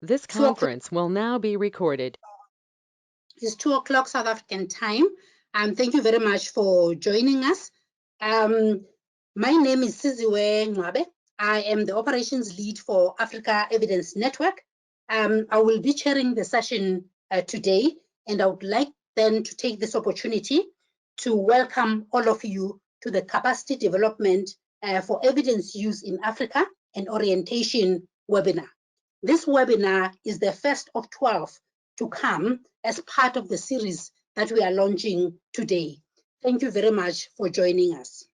This conference will now be recorded. It's 2 o'clock South African time. Thank you very much for joining us. My name is Siziwe Ngwabe. I am the operations lead for Africa Evidence Network. I will be chairing the session today, and I would like then to take this opportunity to welcome all of you to the Capacity Development for Evidence Use in Africa and Orientation webinar. This webinar is the first of 12 to come as part of the series that we are launching today. Thank you very much for joining us.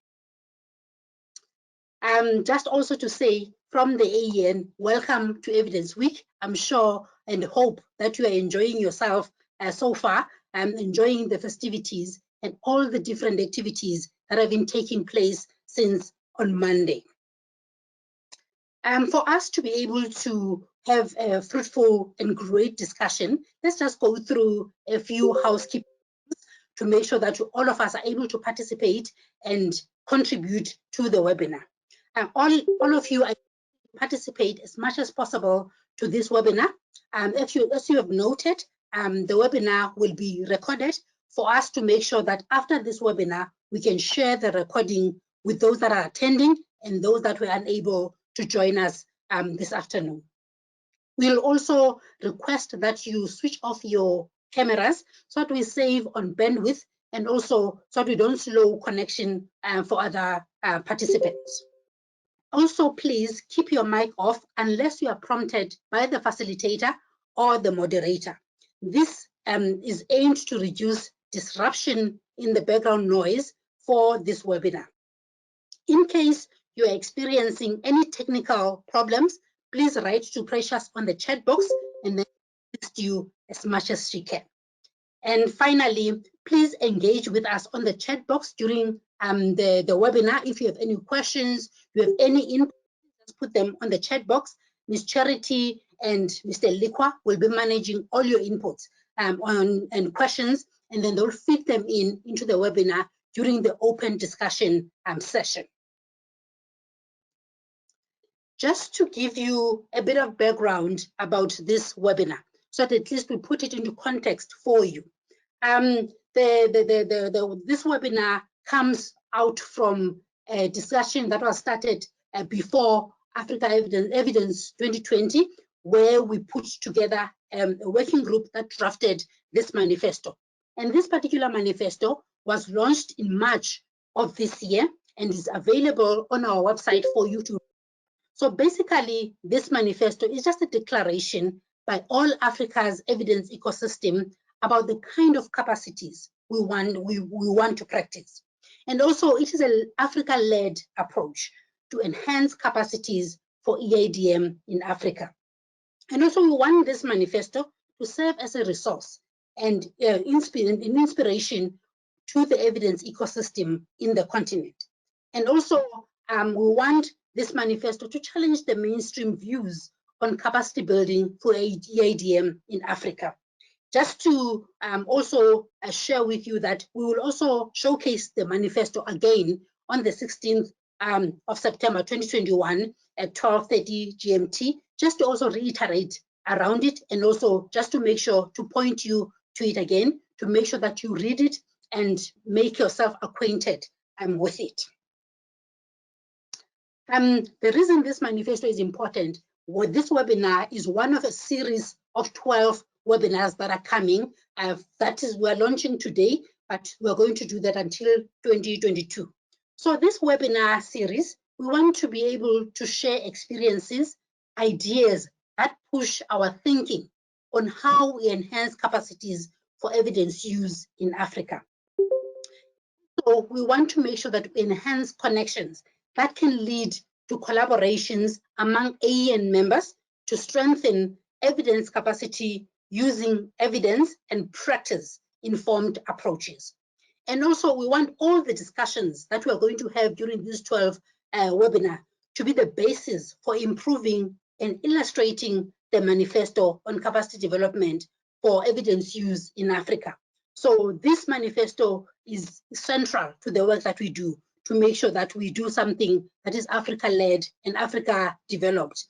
Just also to say from the AEN, welcome to Evidence Week. I'm sure and hope that you are enjoying yourself so far and enjoying the festivities and all the different activities that have been taking place since on Monday. For us to be able to have a fruitful and great discussion, let's just go through a few housekeeping to make sure that all of us are able to participate and contribute to the webinar. All of you are participate as much as possible to this webinar. As you have noted, the webinar will be recorded for us to make sure that after this webinar, we can share the recording with those that are attending and those that were unable to join us this afternoon. We'll also request that you switch off your cameras so that we save on bandwidth and also so that we don't slow connection for other participants. Also, please keep your mic off unless you are prompted by the facilitator or the moderator. This is aimed to reduce disruption in the background noise for this webinar. In case you are experiencing any technical problems, please write to Precious on the chat box and then assist you as much as she can. And finally, please engage with us on the chat box during the webinar. If you have any questions, you have any input, just put them on the chat box. Ms. Charity and Mr. Likwa will be managing all your inputs and questions, and then they'll feed them into the webinar during the open discussion session. Just to give you a bit of background about this webinar, so that at least we put it into context for you. This webinar comes out from a discussion that was started before Africa Evidence 2020, where we put together a working group that drafted this manifesto. And this particular manifesto was launched in March of this year and is available on our website for you to. So basically, this manifesto is just a declaration by all Africa's evidence ecosystem about the kind of capacities we want to practice. And also, it is an Africa-led approach to enhance capacities for EADM in Africa. And also, we want this manifesto to serve as a resource and an inspiration to the evidence ecosystem in the continent. And also, we want this manifesto to challenge the mainstream views on capacity building for EADM in Africa. Just to also share with you that we will also showcase the manifesto again on the 16th of September 2021 at 12:30 GMT, just to also reiterate around it and also just to make sure to point you to it again, to make sure that you read it and make yourself acquainted with it. The reason this manifesto is important, this webinar is one of a series of 12 webinars that are coming. That is, we're launching today, but we're going to do that until 2022. So this webinar series, we want to be able to share experiences, ideas that push our thinking on how we enhance capacities for evidence use in Africa. So we want to make sure that we enhance connections that can lead to collaborations among AEN members to strengthen evidence capacity using evidence and practice-informed approaches. And also, we want all the discussions that we are going to have during this 12 webinar to be the basis for improving and illustrating the manifesto on capacity development for evidence use in Africa. So this manifesto is central to the work that we do to make sure that we do something that is Africa-led and Africa-developed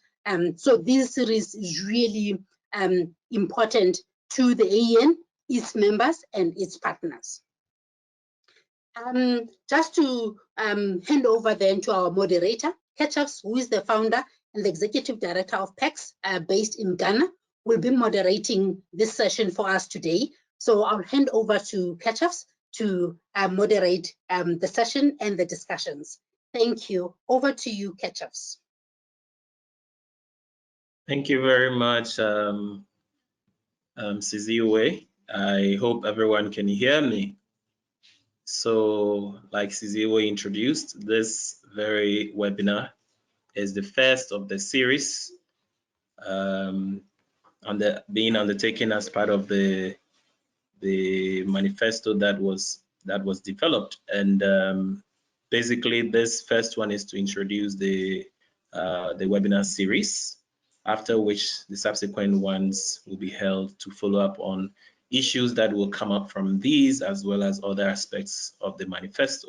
So this series is really important to the AEN, its members, and its partners. Just to hand over then to our moderator, Kirchuffs, who is the founder and the executive director of PEX, based in Ghana, will be moderating this session for us today. So I'll hand over to Kirchuffs to moderate the session and the discussions. Thank you. Over to you, Kirchuffs. Thank you very much, Siziwe. I hope everyone can hear me. So, like Siziwe introduced, this very webinar is the first of the series being undertaken as part of the manifesto that was developed. And basically, this first one is to introduce the webinar series, after which the subsequent ones will be held to follow up on issues that will come up from these, as well as other aspects of the manifesto.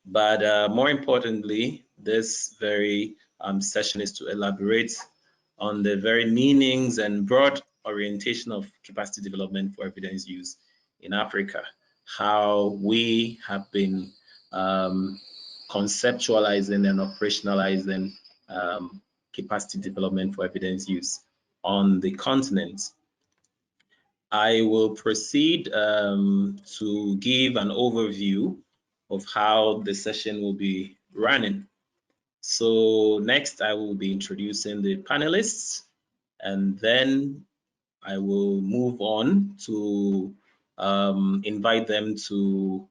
But more importantly, this very session is to elaborate on the very meanings and broad orientation of capacity development for evidence use in Africa, how we have been conceptualizing and operationalizing capacity development for evidence use on the continent. I will proceed to give an overview of how the session will be running. So next, I will be introducing the panelists, and then I will move on to invite them to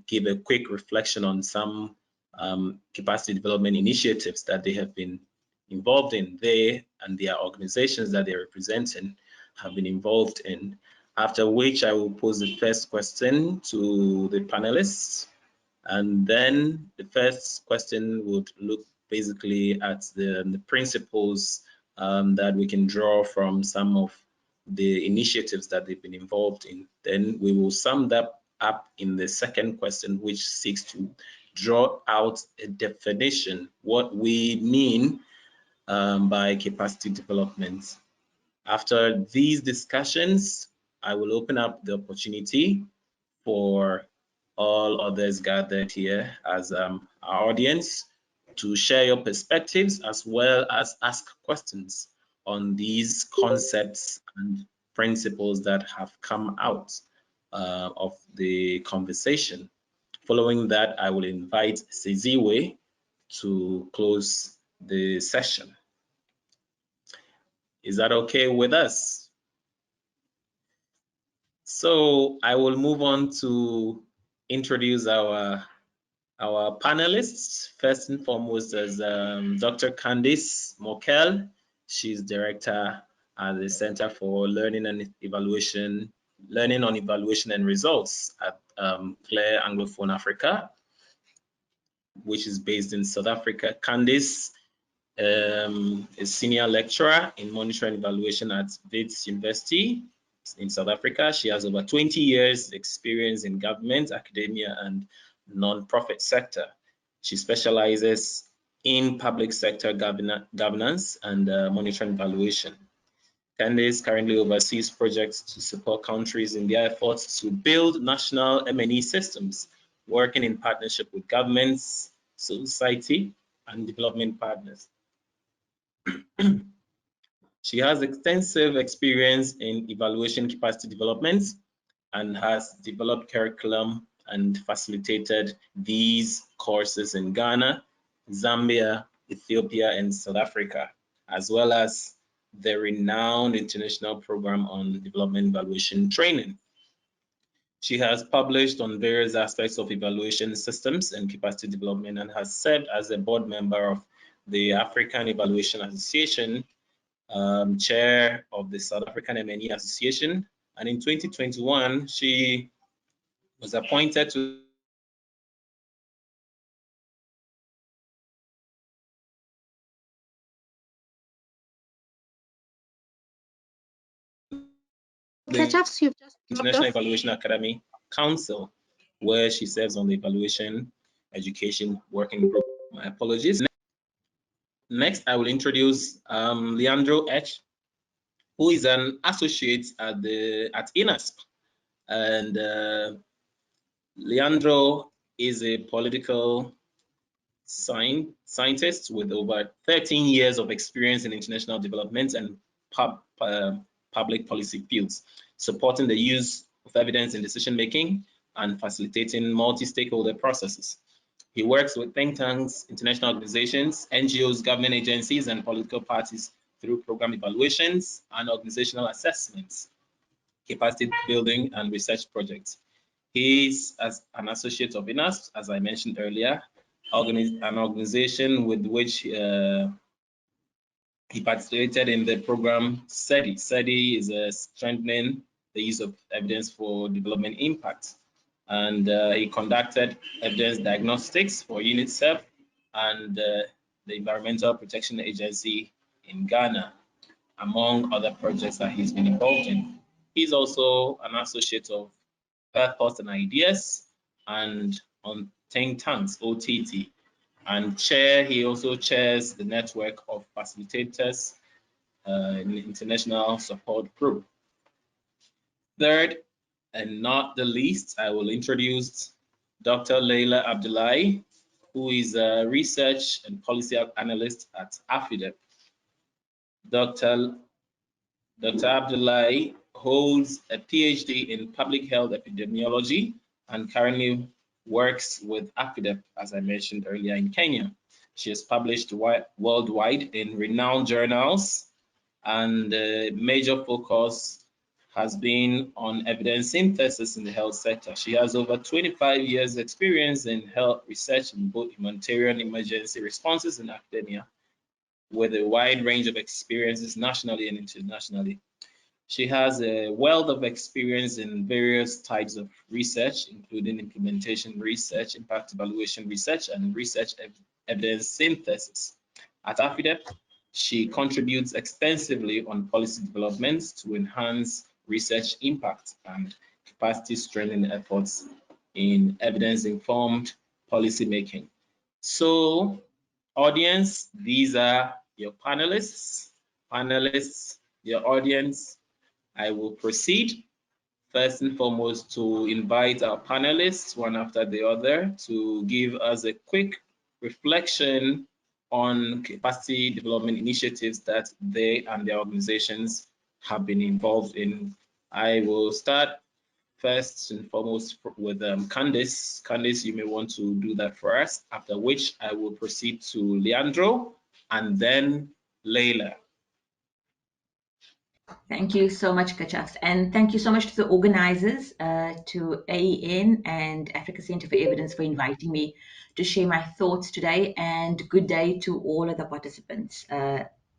give a quick reflection on some capacity development initiatives that they have been involved in. They and their organizations that they're representing have been involved in, after which I will pose the first question to the panelists. And then the first question would look basically at the principles that we can draw from some of the initiatives that they've been involved in. Then we will sum that up in the second question, which seeks to draw out a definition, what we mean by capacity development. After these discussions, I will open up the opportunity for all others gathered here as our audience to share your perspectives, as well as ask questions on these concepts and principles that have come out of the conversation. Following that, I will invite Siziwe to close the session. Is that okay with us? So I will move on to introduce our panelists. First and foremost is Dr. Candice Morkel. She's director at the Center for Learning on Evaluation and Results at Clare Anglophone Africa, which is based in South Africa. Candice is senior lecturer in monitoring and evaluation at Wits University in South Africa. She has over 20 years experience in government, academia, and non-profit sector. She specializes in public sector governance and monitoring and evaluation. Candice currently oversees projects to support countries in their efforts to build national M&E systems, working in partnership with governments, society, and development partners. She has extensive experience in evaluation capacity development and has developed curriculum and facilitated these courses in Ghana, Zambia, Ethiopia, and South Africa, as well as the renowned international program on development evaluation training. She has published on various aspects of evaluation systems and capacity development, and has served as a board member of the African Evaluation Association, chair of the South African M&E Association, and in 2021, she was appointed to the International Evaluation Academy Council, where she serves on the Evaluation Education Working Group. My apologies. Next, I will introduce Leandro Echt, who is an associate at INASP. And Leandro is a political scientist with over 13 years of experience in international development and public policy fields, supporting the use of evidence in decision-making and facilitating multi-stakeholder processes. He works with think tanks, international organizations, NGOs, government agencies, and political parties through program evaluations and organizational assessments, capacity building, and research projects. He is as an associate of INASP, as I mentioned earlier, an organization with which he participated in the program SETI. SETI is strengthening the use of evidence for development impact. And he conducted evidence diagnostics for UNICEF and the Environmental Protection Agency in Ghana, among other projects that he's been involved in. He's also an associate of Thoughts and Ideas and on Think Tanks, OTT. And he also chairs the network of facilitators in the International Support Group. Third, and not the least, I will introduce Dr. Leyla Abdullahi, who is a research and policy analyst at AFIDEP. Dr. Abdullahi holds a PhD in public health epidemiology and currently works with AFIDEP, as I mentioned earlier, in Kenya. She has published worldwide in renowned journals, and the major focus has been on evidence synthesis in the health sector. She has over 25 years experience in health research in both humanitarian emergency responses and academia, with a wide range of experiences nationally and internationally. She has a wealth of experience in various types of research, including implementation research, impact evaluation research, and research evidence synthesis. At AFIDEP, she contributes extensively on policy developments to enhance research impact and capacity strengthening efforts in evidence-informed policy making. So, audience, these are your panelists. Panelists, your audience. I will proceed first and foremost to invite our panelists, one after the other, to give us a quick reflection on capacity development initiatives that they and their organizations have been involved in. I will start first and foremost with Candice. Candice, you may want to do that for us, after which I will proceed to Leandro and then Leyla. Thank you so much, Kirchuffs, and thank you so much to the organizers, to AEN and Africa Center for Evidence for inviting me to share my thoughts today, and good day to all of the participants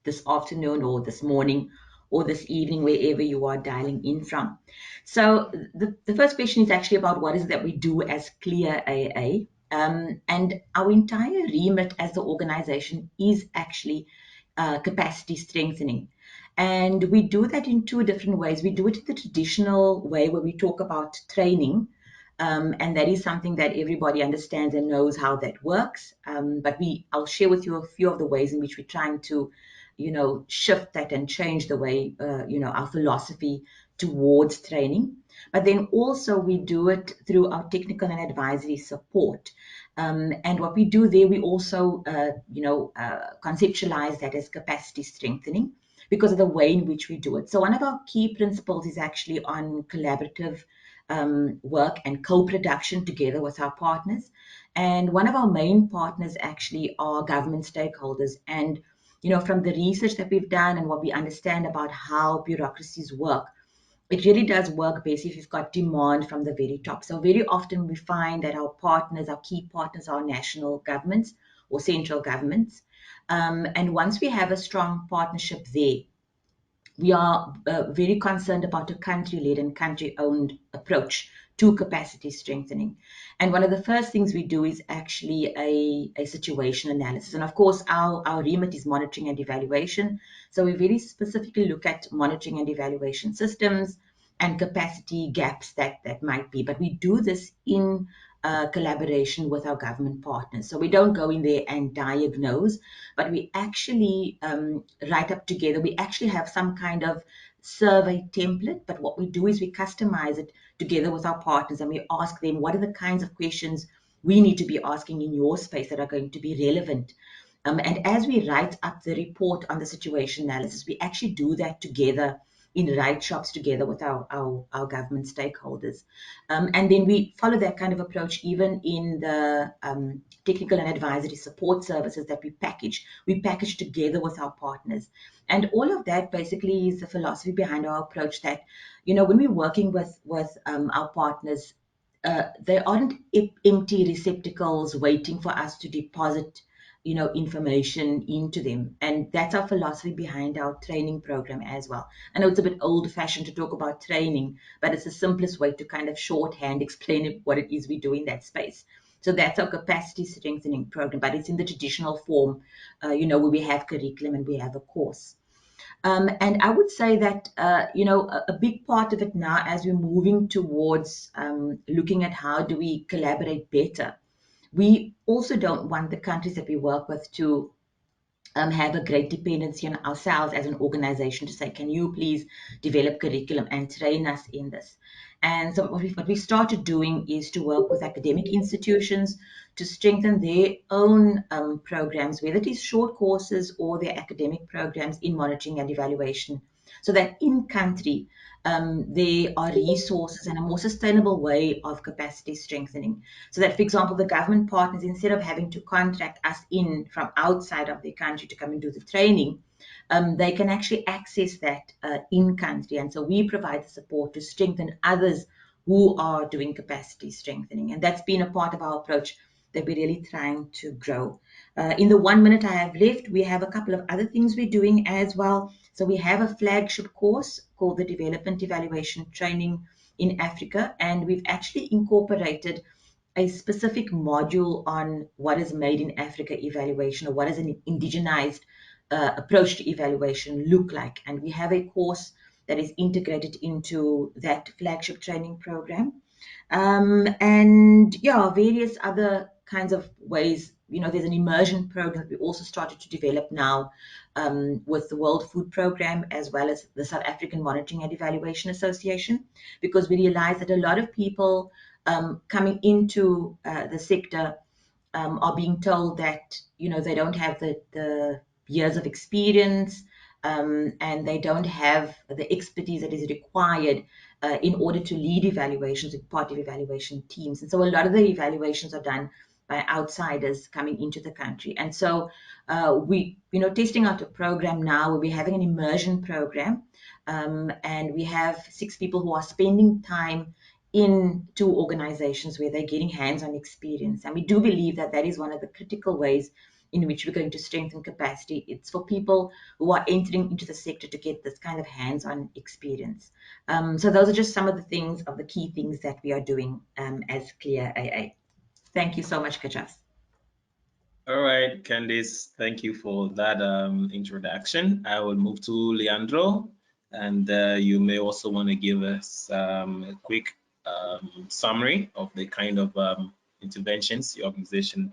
this afternoon or this morning or this evening, wherever you are dialing in from. So the first question is actually about what is it that we do as Clear AA, and our entire remit as the organization is actually capacity strengthening. And we do that in two different ways. We do it in the traditional way where we talk about training, and that is something that everybody understands and knows how that works. But I'll share with you a few of the ways in which we're trying to, shift that and change the way, our philosophy towards training. But then also we do it through our technical and advisory support. And what we do there, we also, conceptualize that as capacity strengthening, because of the way in which we do it. So one of our key principles is actually on collaborative work and co-production together with our partners. And one of our main partners actually are government stakeholders. And, from the research that we've done and what we understand about how bureaucracies work, it really does work best if you've got demand from the very top. So very often we find that our key partners are national governments or central governments. And once we have a strong partnership there, we are very concerned about a country-led and country-owned approach to capacity strengthening. And one of the first things we do is actually a situation analysis. And of course, our remit is monitoring and evaluation. So we very specifically look at monitoring and evaluation systems and capacity gaps that might be. But we do this in collaboration with our government partners. So we don't go in there and diagnose, but we actually write up together. We actually have some kind of survey template, but what we do is we customize it together with our partners, and we ask them, what are the kinds of questions we need to be asking in your space that are going to be relevant? And as we write up the report on the situation analysis, we actually do that together in write-shops together with our government stakeholders. And then we follow that kind of approach even in the technical and advisory support services that we package. We package together with our partners. And all of that basically is the philosophy behind our approach that, when we're working with our partners, they aren't empty receptacles waiting for us to deposit information into them. And that's our philosophy behind our training program as well. I know it's a bit old-fashioned to talk about training, but it's the simplest way to kind of shorthand explain what it is we do in that space. So that's our capacity strengthening program, but it's in the traditional form, where we have curriculum and we have a course. And I would say that, a big part of it now, as we're moving towards looking at how do we collaborate better, we also don't want the countries that we work with to have a great dependency on ourselves as an organization to say, can you please develop curriculum and train us in this? And so what we started doing is to work with academic institutions to strengthen their own programs, whether it is short courses or their academic programs in monitoring and evaluation, so that in country there are resources and a more sustainable way of capacity strengthening. So that, for example, the government partners, instead of having to contract us in from outside of their country to come and do the training, they can actually access that in country. And so we provide the support to strengthen others who are doing capacity strengthening. And that's been a part of our approach that we're really trying to grow. In the 1 minute I have left, we have a couple of other things we're doing as well. So we have a flagship course called the Development Evaluation Training in Africa, and we've actually incorporated a specific module on what is made in Africa evaluation, or what does an indigenized approach to evaluation look like. And we have a course that is integrated into that flagship training program. And yeah, various other kinds of ways. There's an immersion program that we also started to develop now with the World Food Program, as well as the South African Monitoring and Evaluation Association, because we realize that a lot of people coming into the sector are being told that they don't have the years of experience, and they don't have the expertise that is required in order to lead evaluations with part of evaluation teams. And so a lot of the evaluations are done by outsiders coming into the country. And so we testing out a program now where we're having an immersion program, and we have 6 people who are spending time in 2 organizations where they're getting hands-on experience. And we do believe that that is one of the critical ways in which we're going to strengthen capacity. It's for people who are entering into the sector to get this kind of hands-on experience. So those are just some of the key things that we are doing as Clear AA. Thank you so much, Kirchuffs. All right, Candice, thank you for that introduction. I will move to Leandro, and you may also want to give us a quick summary of the kind of interventions your organization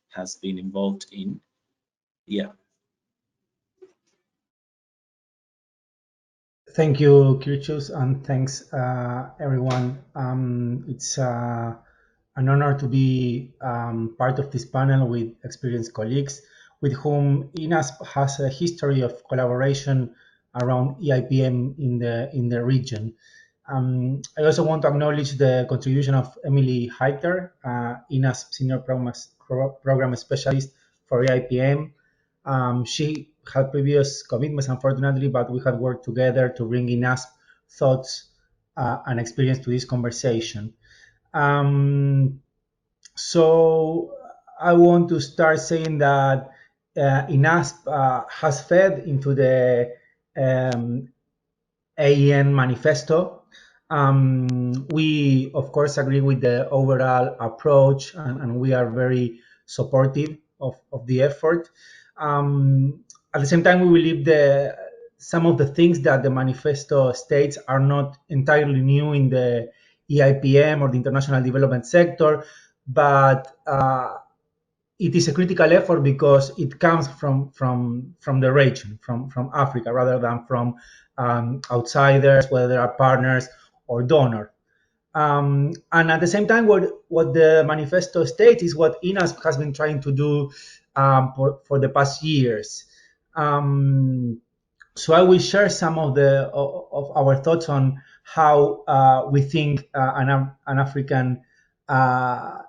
has been involved in. Yeah. Thank you, Kirchuffs, and thanks everyone. It's an honor to be part of this panel with experienced colleagues with whom INASP has a history of collaboration around EIPM in the region. I also want to acknowledge the contribution of Emily Heiter, INASP Senior Program Specialist for EIPM. She had previous commitments, unfortunately, but we had worked together to bring INASP thoughts and experience to this conversation. So I want to start saying that INASP has fed into the AEN manifesto. We, of course, agree with the overall approach, and we are very supportive of the effort. At the same time, we believe some of the things that the manifesto states are not entirely new in the EIPM or the international development sector. but it is a critical effort because it comes from the region, from Africa, rather than from outsiders, whether they are partners or donors. And at the same time, what the manifesto states is what INASP has been trying to do for the past years. So I will share some of our thoughts on how we think an African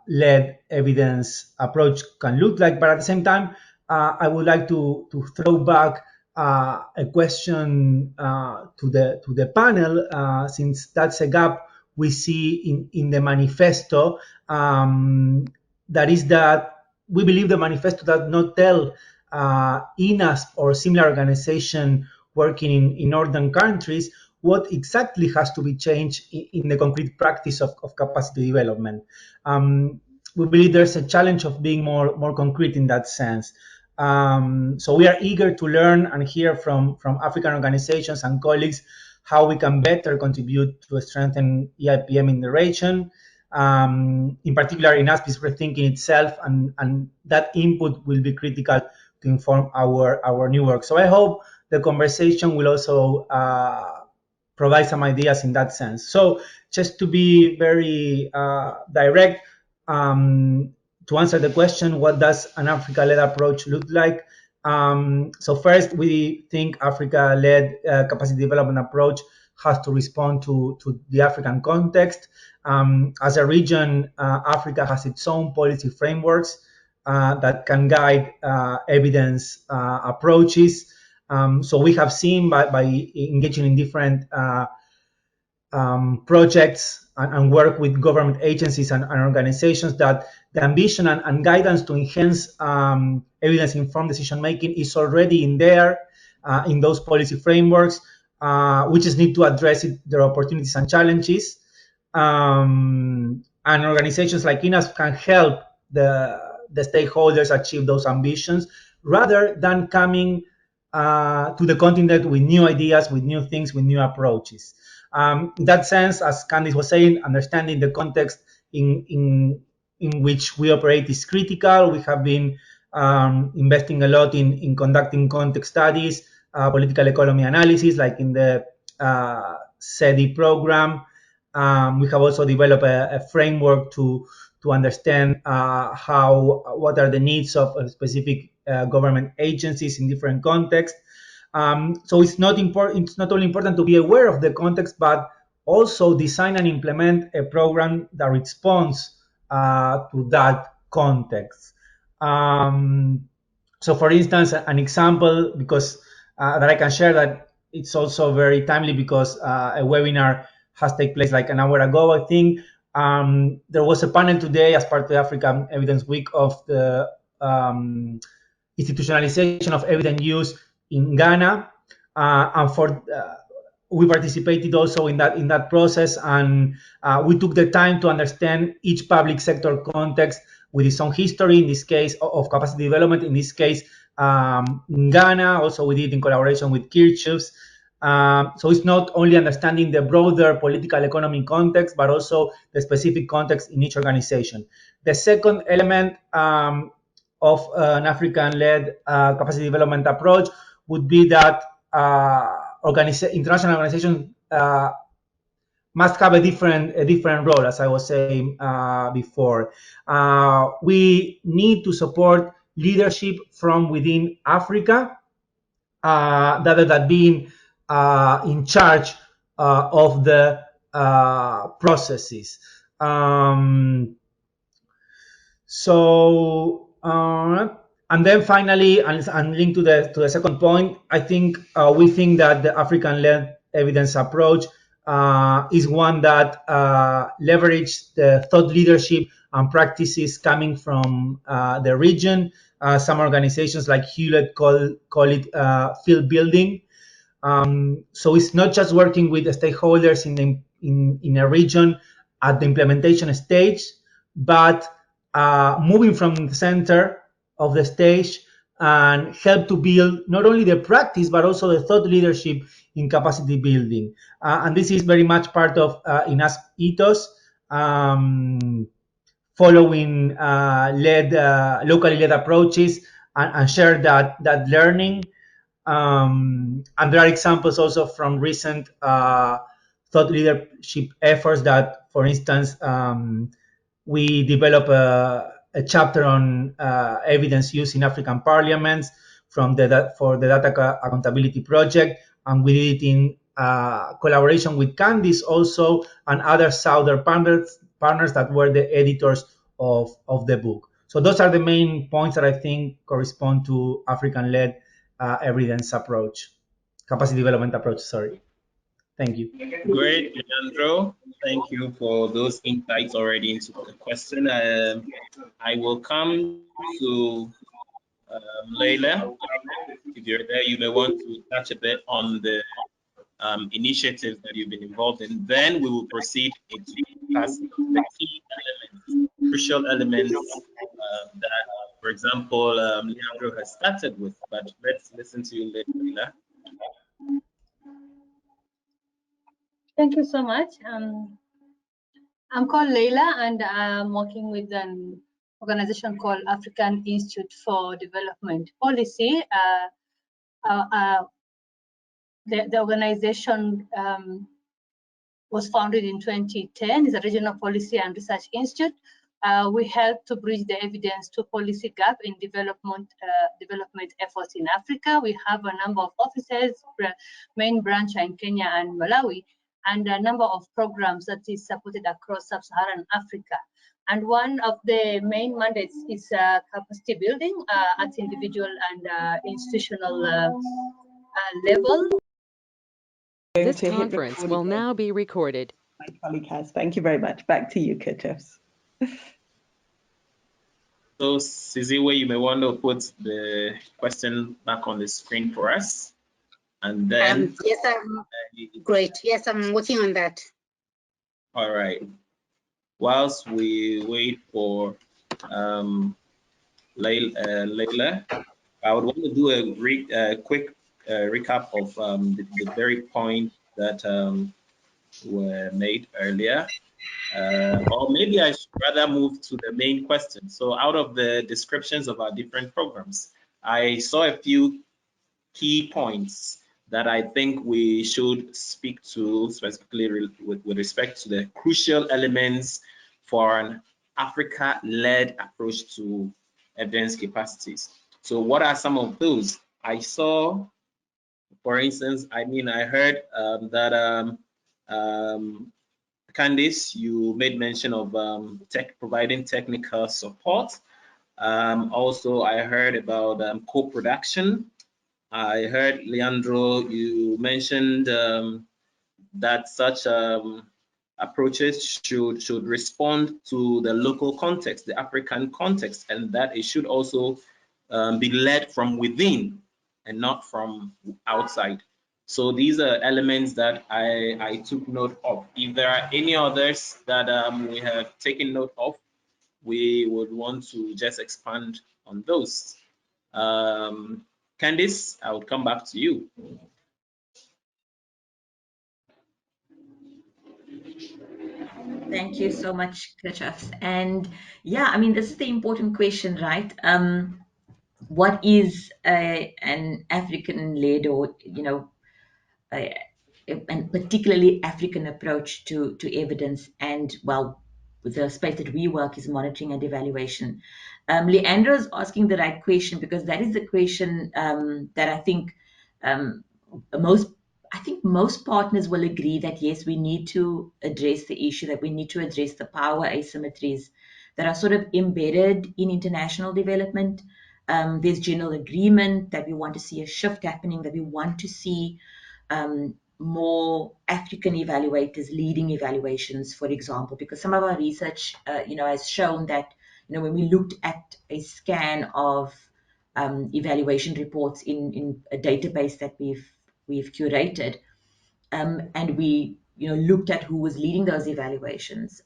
led evidence approach can look like. But at the same time, I would like to throw back a question to the panel, since that's a gap we see in the manifesto. That is that we believe the manifesto does not tell INASP or similar organization working in northern countries what exactly has to be changed in the concrete practice of capacity development. We believe there's a challenge of being more concrete in that sense. So we are eager to learn and hear from African organizations and colleagues how we can better contribute to strengthen EIPM in the region. In particular, INASP is rethinking itself, and that input will be critical to inform our new work. So I hope the conversation will also provide some ideas in that sense. So just to be very direct, to answer the question, what does an Africa-led approach look like? So first, we think Africa-led capacity development approach has to respond to the African context. As a region, Africa has its own policy frameworks that can guide evidence approaches. So we have seen by engaging in different projects and work with government agencies and organizations that the ambition and guidance to enhance evidence-informed decision-making is already in there, in those policy frameworks. We just need to address their opportunities and challenges. And organizations like INASP can help the stakeholders achieve those ambitions, rather than coming to the continent with new ideas, with new things, with new approaches. In that sense, as Candice was saying, understanding the context in which we operate is critical. We have been investing a lot in conducting context studies, political economy analysis, like in the SEDI program. We have also developed a framework to understand what are the needs of specific government agencies in different contexts. So it's not only important to be aware of the context, but also design and implement a program that responds to that context. So for instance, an example, because that I can share, that it's also very timely, because a webinar has taken place like an hour ago, I think. There was a panel today as part of the African Evidence Week of the institutionalization of evidence use in Ghana, and we participated also in that process, and we took the time to understand each public sector context with its own history, in this case of capacity development, in this case in Ghana. Also we did in collaboration with Kirchuffs. So it's not only understanding the broader political economy context, but also the specific context in each organization. The second element of an African-led capacity development approach would be that international organizations must have a different role, as I was saying before. We need to support leadership from within Africa, rather than being in charge of the processes. And then finally, and linked to the second point, I think we think that the African-led evidence approach is one that leverages the thought leadership and practices coming from the region. Some organizations like Hewlett call it field building. So it's not just working with the stakeholders in a region at the implementation stage, but moving from the center of the stage and help to build not only the practice, but also the thought leadership in capacity building. And this is very much part of INASP ethos. following locally led approaches and share that learning. And there are examples also from recent thought leadership efforts that, for instance, we developed a chapter on evidence use in African parliaments for the Data Accountability Project, and we did it in collaboration with Candice also and other Southern partners that were the editors of the book. So those are the main points that I think correspond to African-led evidence approach, capacity development approach, sorry. Thank you. Great, Leandro. Thank you for those insights already into the question. I will come to Leyla. If you're there, you may want to touch a bit on the initiatives that you've been involved in. Then we will proceed into the key elements, crucial elements that, for example, Leandro has started with. But let's listen to you, Leyla. Thank you so much. I'm called Leyla, and I'm working with an organization called African Institute for Development Policy. The organization was founded in 2010. It's a regional policy and research institute. We help to bridge the evidence to policy gap in development efforts in Africa. We have a number of offices, main branch in Kenya and Malawi, and a number of programs that is supported across sub-Saharan Africa. And one of the main mandates is capacity building at individual and institutional level. This conference will now be recorded. My colleague has. Thank you very much. Back to you, Kirchuffs. So, Siziwe, you may want to put the question back on the screen for us. And then... yes, great. Yes, I'm working on that. All right. Whilst we wait for Leyla, I would want to do a quick recap of the very point that were made earlier. Or maybe I should rather move to the main question. So out of the descriptions of our different programs, I saw a few key points that I think we should speak to specifically with respect to the crucial elements for an Africa-led approach to evidence capacities. So what are some of those? I saw, for instance, I heard that Candice, you made mention of providing technical support. Also, I heard about co-production. I heard, Leandro, you mentioned that such approaches should respond to the local context, the African context, and that it should also be led from within and not from outside. So these are elements that I took note of. If there are any others that we have taken note of, we would want to just expand on those. Candice, I will come back to you. Thank you so much, Kirchuffs. And yeah, I mean, this is the important question, right? What is an African-led or, and particularly African approach to evidence? And well, the space that we work is monitoring and evaluation. Leandro is asking the right question, because that is the question that I think most partners will agree that yes, we need to address the issue, that we need to address the power asymmetries that are sort of embedded in international development. There's general agreement that we want to see a shift happening, that we want to see more African evaluators leading evaluations, for example, because some of our research, has shown that, when we looked at a scan of evaluation reports in a database that we've curated, and we, looked at who was leading those evaluations.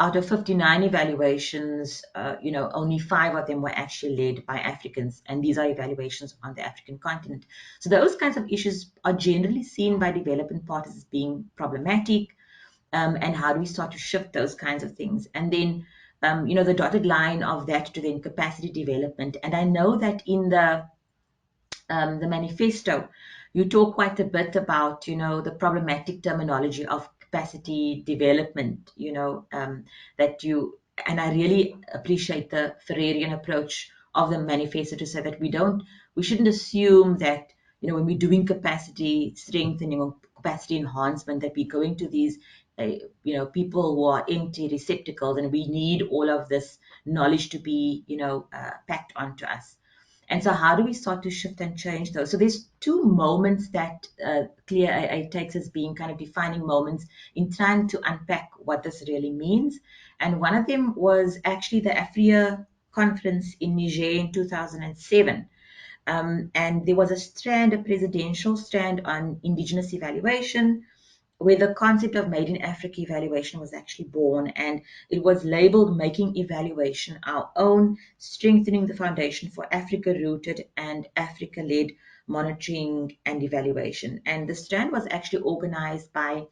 Out of 59 evaluations, only 5 of them were actually led by Africans, and these are evaluations on the African continent. So those kinds of issues are generally seen by development partners as being problematic, and how do we start to shift those kinds of things? And then the dotted line of that to then capacity development. And I know that in the manifesto, you talk quite a bit about, the problematic terminology of capacity development, that you, and I really appreciate the Ferrerian approach of the manifesto to say that we shouldn't assume that, when we're doing capacity strengthening or capacity enhancement, that we're going to these, people who are empty receptacles, and we need all of this knowledge to be, packed onto us. And so how do we start to shift and change those? So there's two moments that Clear AA takes as being kind of defining moments in trying to unpack what this really means. And one of them was actually the AFRIA conference in Niger in 2007. And there was a presidential strand on indigenous evaluation, where the concept of Made in Africa evaluation was actually born, and it was labeled Making Evaluation Our Own, Strengthening the Foundation for Africa-Rooted and Africa-Led Monitoring and Evaluation. And the strand was actually organized by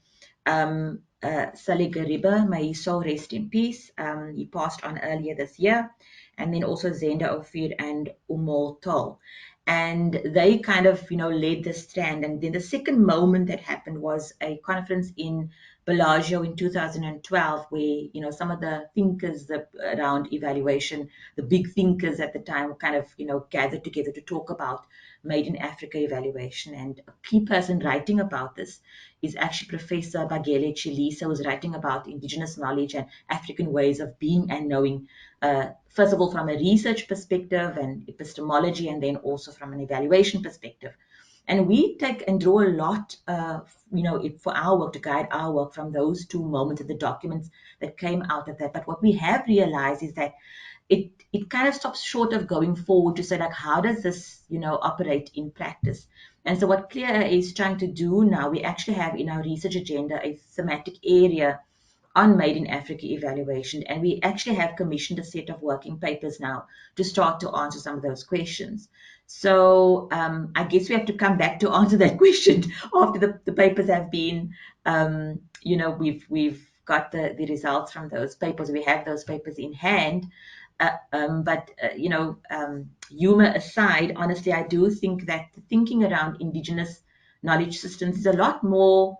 Saleh Gariba, may his soul rest in peace. He passed on earlier this year. And then also Zenda Ophir and Umol Tol. And they kind of, led the strand. And then the second moment that happened was a conference in Bellagio in 2012, where, some of the thinkers around evaluation, the big thinkers at the time kind of, gathered together to talk about Made in Africa evaluation. And a key person writing about this is actually Professor Bagele Chilisa, who's writing about indigenous knowledge and African ways of being and knowing, first of all, from a research perspective and epistemology, and then also from an evaluation perspective. And we take and draw a lot, for our work, to guide our work from those two moments of the documents that came out of that. But what we have realized is that it kind of stops short of going forward to say, like, how does this, operate in practice? And so what CLEAR is trying to do now, we actually have in our research agenda a thematic area on Made in Africa evaluation, and we actually have commissioned a set of working papers now to start to answer some of those questions. So I guess we have to come back to answer that question after the papers have been, we've got the results from those papers. We have those papers in hand. But humor aside, honestly, I do think that the thinking around indigenous knowledge systems is a lot more,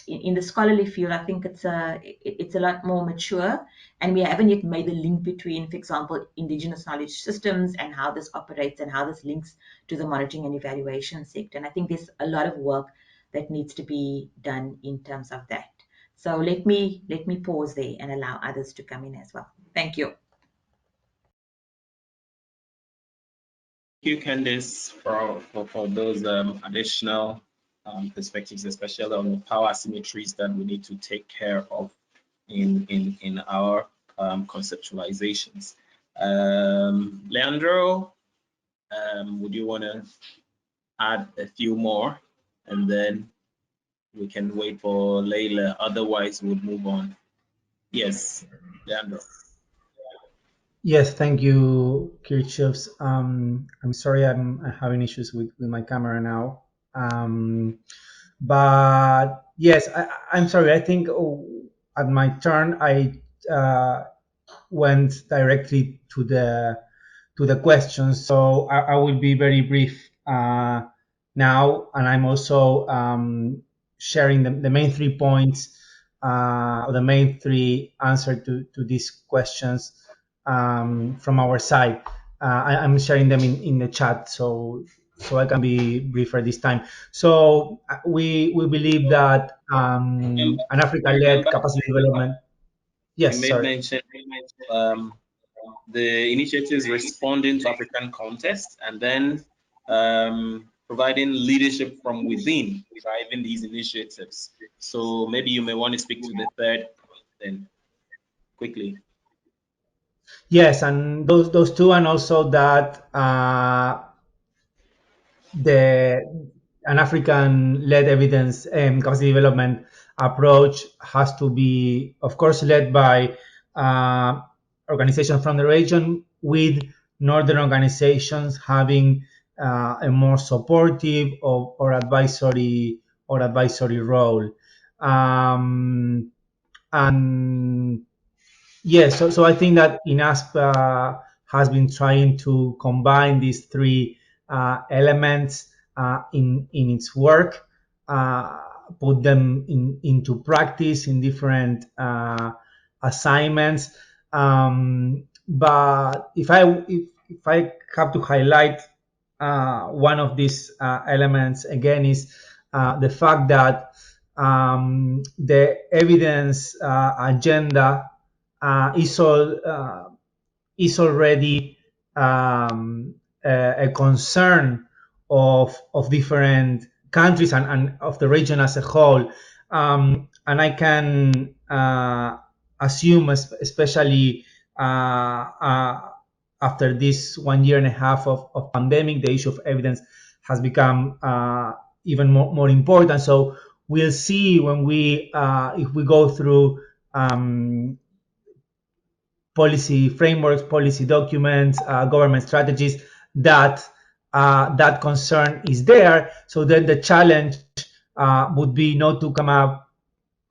in the scholarly field, I think it's a lot more mature, and we haven't yet made the link between, for example, indigenous knowledge systems and how this operates and how this links to the monitoring and evaluation sector. And I think there's a lot of work that needs to be done in terms of that. So let me pause there and allow others to come in as well. Thank you. Thank you, Candice, for those additional perspectives, especially on the power asymmetries that we need to take care of in our conceptualizations. Leandro, would you want to add a few more, and then we can wait for Leyla? Otherwise, we'll move on. Yes, Leandro. Yes, thank you, Kirchuffs. I'm sorry I'm having issues with my camera now. But yes, I'm sorry. I think at my turn, I went directly to the questions. So I will be very brief now, and I'm also sharing the main 3 points, or the main 3 answers to these questions from our side. I'm sharing them in the chat, so I can be briefer this time. So we believe that an Africa-led capacity development. Yes, you made sorry. mention the initiatives responding to African context, and then providing leadership from within driving these initiatives. So maybe you may want to speak to the third point then quickly. Yes, and those two, and also that an African-led evidence capacity development approach has to be, of course, led by organizations from the region, with northern organizations having a more supportive or advisory role. And Yes, so I think that INASP has been trying to combine these three elements in its work, put them into practice in different assignments. But if I have to highlight one of these elements again is the fact that the evidence agenda is already a concern of different countries and of the region as a whole. And I can assume, especially after this 1.5 years of pandemic, the issue of evidence has become even more important. So we'll see when if we go through policy frameworks, policy documents, government strategies, that that concern is there. So then the challenge would be not to come up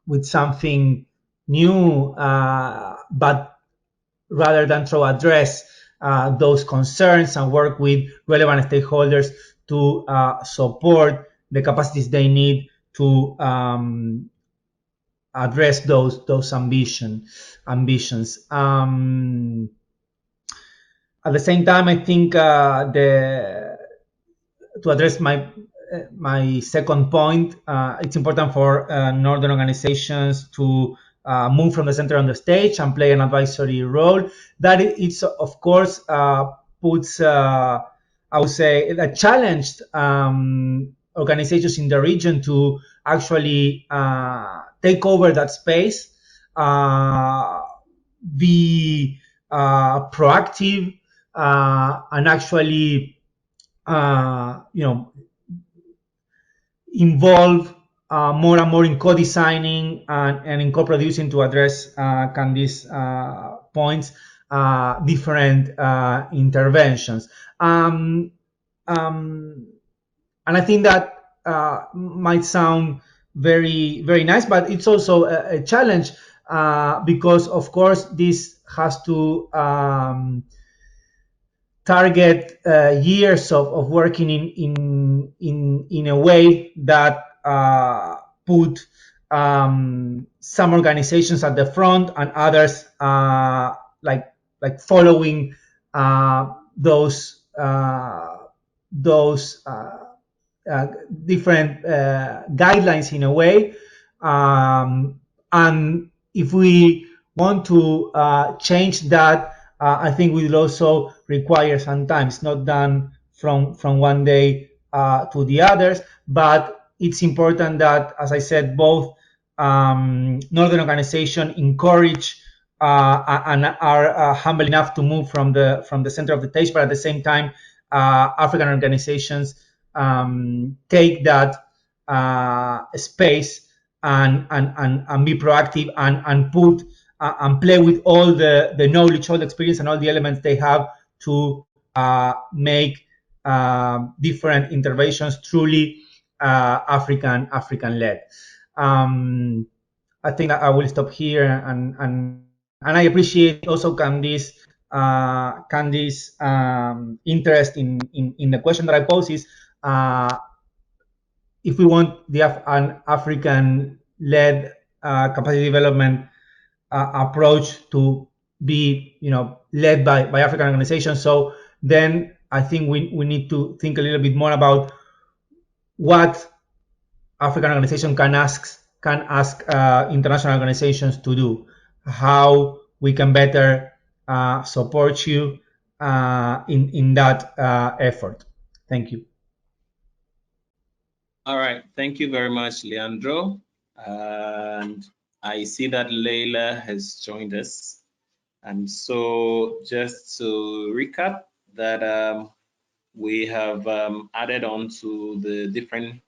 with something new, but rather than to address those concerns and work with relevant stakeholders to support the capacities they need to address those ambitions. At the same time, I think to address my second point, it's important for northern organizations to move from the center on the stage and play an advisory role. That it's of course puts I would say that challenged organizations in the region to actually take over that space, be proactive, and actually involve more and more in co-designing and in co-producing to address Candice points, different interventions. And I think that might sound very nice, but it's also a challenge because, of course, this has to target years of working in a way that put some organizations at the front and others like following those different guidelines in a way. And if we want to change that, I think will also require some time. It's not done from one day to the others, but it's important that, as I said, both northern organizations encourage and are humble enough to move from the center of the stage, but at the same time, African organizations take that space and be proactive and put and play with all the knowledge, all the experience, and all the elements they have to make different interventions truly African-led. I think that I will stop here, and I appreciate also Candice interest in the question that I pose is if we want an African-led capacity development approach to be, led by African organizations. So then I think we need to think a little bit more about what African organization can ask international organizations to do, how we can better support you in that effort. Thank you. All right, thank you very much, Leandro. And I see that Leyla has joined us. And so just to recap that we have added on to the different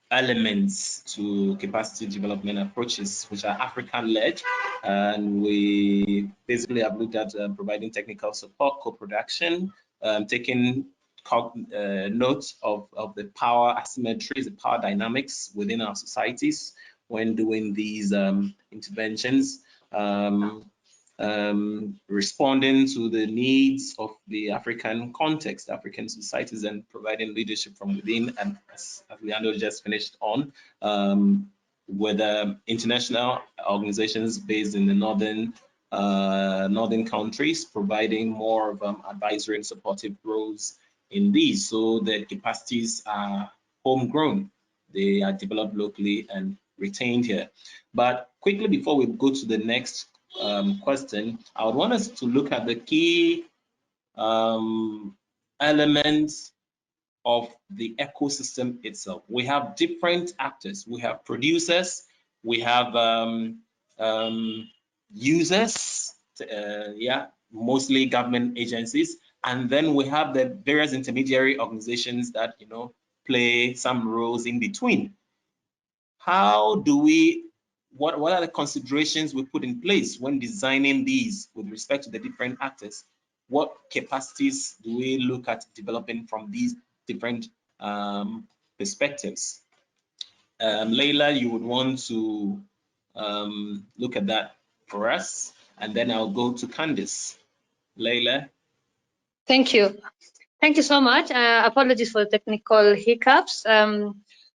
elements to capacity development approaches, which are African-led, and we basically have looked at providing technical support, co-production, taking note of the power asymmetries, the power dynamics within our societies when doing these interventions, responding to the needs of the African context, African societies, and providing leadership from within. And as Leandro just finished on, with international organizations based in the northern countries, providing more of advisory and supportive roles in these, so the capacities are homegrown. They are developed locally and retained here. But quickly, before we go to the next question, I would want us to look at the key elements of the ecosystem itself. We have different actors. We have producers, we have users, mostly government agencies, and then we have the various intermediary organizations that play some roles in between. How do we, what are the considerations we put in place when designing these with respect to the different actors? What capacities do we look at developing from these different perspectives? Leyla, you would want to look at that for us, and then I'll go to Candice. Leyla. Thank you. Thank you so much. Apologies for the technical hiccups.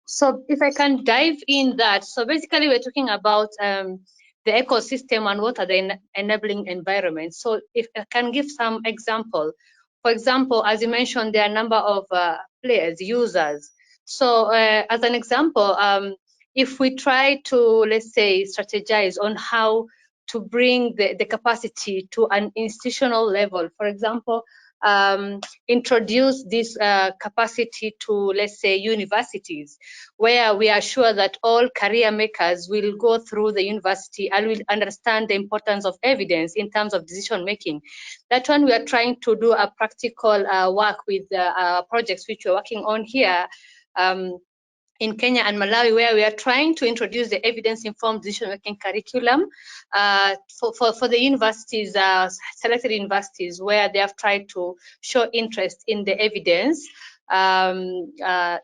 So if I can dive in that. So basically we're talking about the ecosystem and what are the enabling environments. So if I can give some example. For example, as you mentioned, there are a number of players, users. So as an example, if we try to, let's say, strategize on how to bring the capacity to an institutional level, for example, introduce this capacity to, let's say, universities, where we are sure that all career makers will go through the university and will understand the importance of evidence in terms of decision making. That one we are trying to do a practical work with projects which we're working on here in Kenya and Malawi, where we are trying to introduce the evidence-informed decision-making curriculum for the universities, selected universities, where they have tried to show interest in the evidence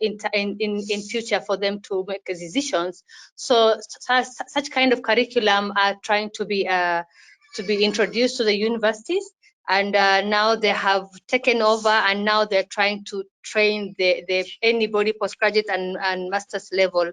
in future for them to make decisions. So such kind of curriculum are trying to be introduced to the universities. And now they have taken over, and now they're trying to train anybody postgraduate and master's level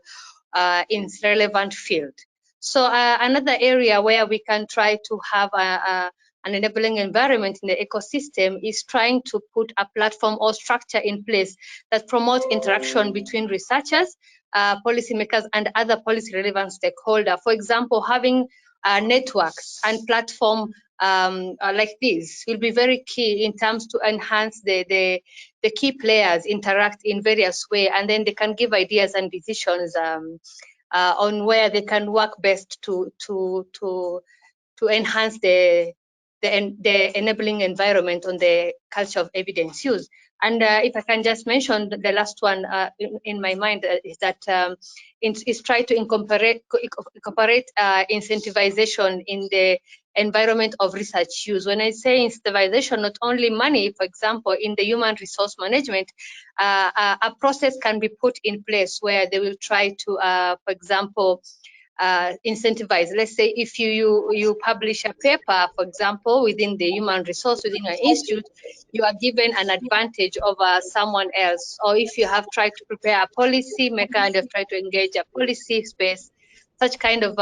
in relevant field. So another area where we can try to have an enabling environment in the ecosystem is trying to put a platform or structure in place that promotes interaction between researchers, policymakers, and other policy relevant stakeholders. For example, having networks and platform like this will be very key in terms to enhance the key players interact in various ways, and then they can give ideas and decisions on where they can work best to enhance the enabling environment on the culture of evidence use. And if I can just mention the last one in my mind is that is try to incorporate incentivization in the environment of research use. When I say incentivization, not only money, for example, in the human resource management, a process can be put in place where they will try to, for example, incentivize. Let's say if you publish a paper, for example, within the human resource, within an institute, you are given an advantage over someone else. Or if you have tried to prepare a policy maker and have tried to engage a policy space, such kind of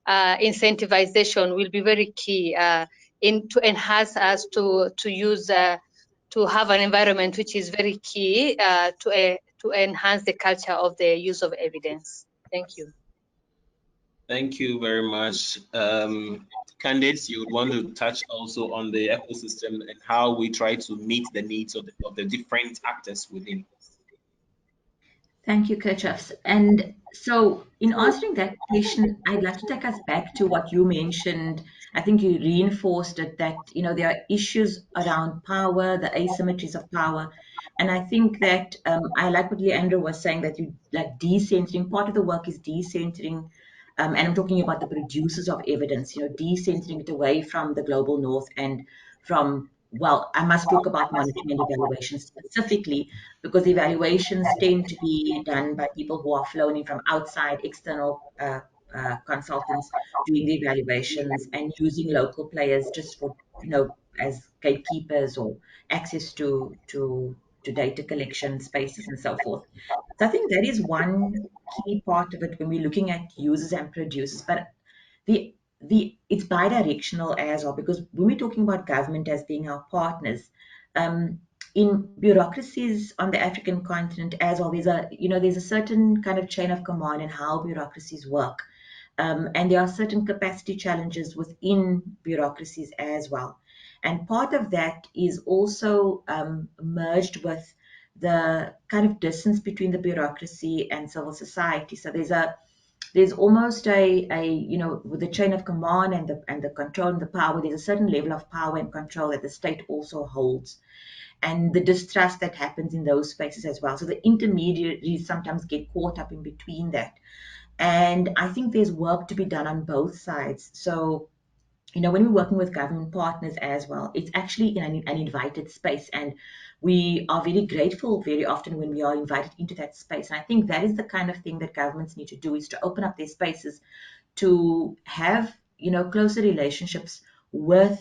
incentivization will be very key to enhance us to use to have an environment which is very key to enhance the culture of the use of evidence. Thank you. Thank you very much. Candice, you would want to touch also on the ecosystem and how we try to meet the needs of the different actors within. Thank you, Kirchuffs. And so in answering that question, I'd like to take us back to what you mentioned. I think you reinforced it that, there are issues around power, the asymmetries of power. And I think that I like what Leandro was saying, that you like decentering. Part of the work is decentering, and I'm talking about the producers of evidence, decentering it away from the global north and from, well, I must talk about monitoring and evaluation specifically, because evaluations tend to be done by people who are flown in from outside external consultants doing the evaluations and using local players just for, as gatekeepers or access to data collection spaces and so forth. So I think that is one key part of it when we're looking at users and producers. But it's bidirectional as well, because when we're talking about government as being our partners, in bureaucracies on the African continent as well, there's a certain kind of chain of command in how bureaucracies work. And there are certain capacity challenges within bureaucracies as well. And part of that is also merged with the kind of distance between the bureaucracy and civil society. So there's almost with the chain of command and the control and the power, there's a certain level of power and control that the state also holds, and the distrust that happens in those spaces as well. So the intermediaries sometimes get caught up in between that. And I think there's work to be done on both sides. So, when we're working with government partners as well, it's actually in an invited space. And we are very grateful very often when we are invited into that space. And I think that is the kind of thing that governments need to do, is to open up their spaces to have, closer relationships with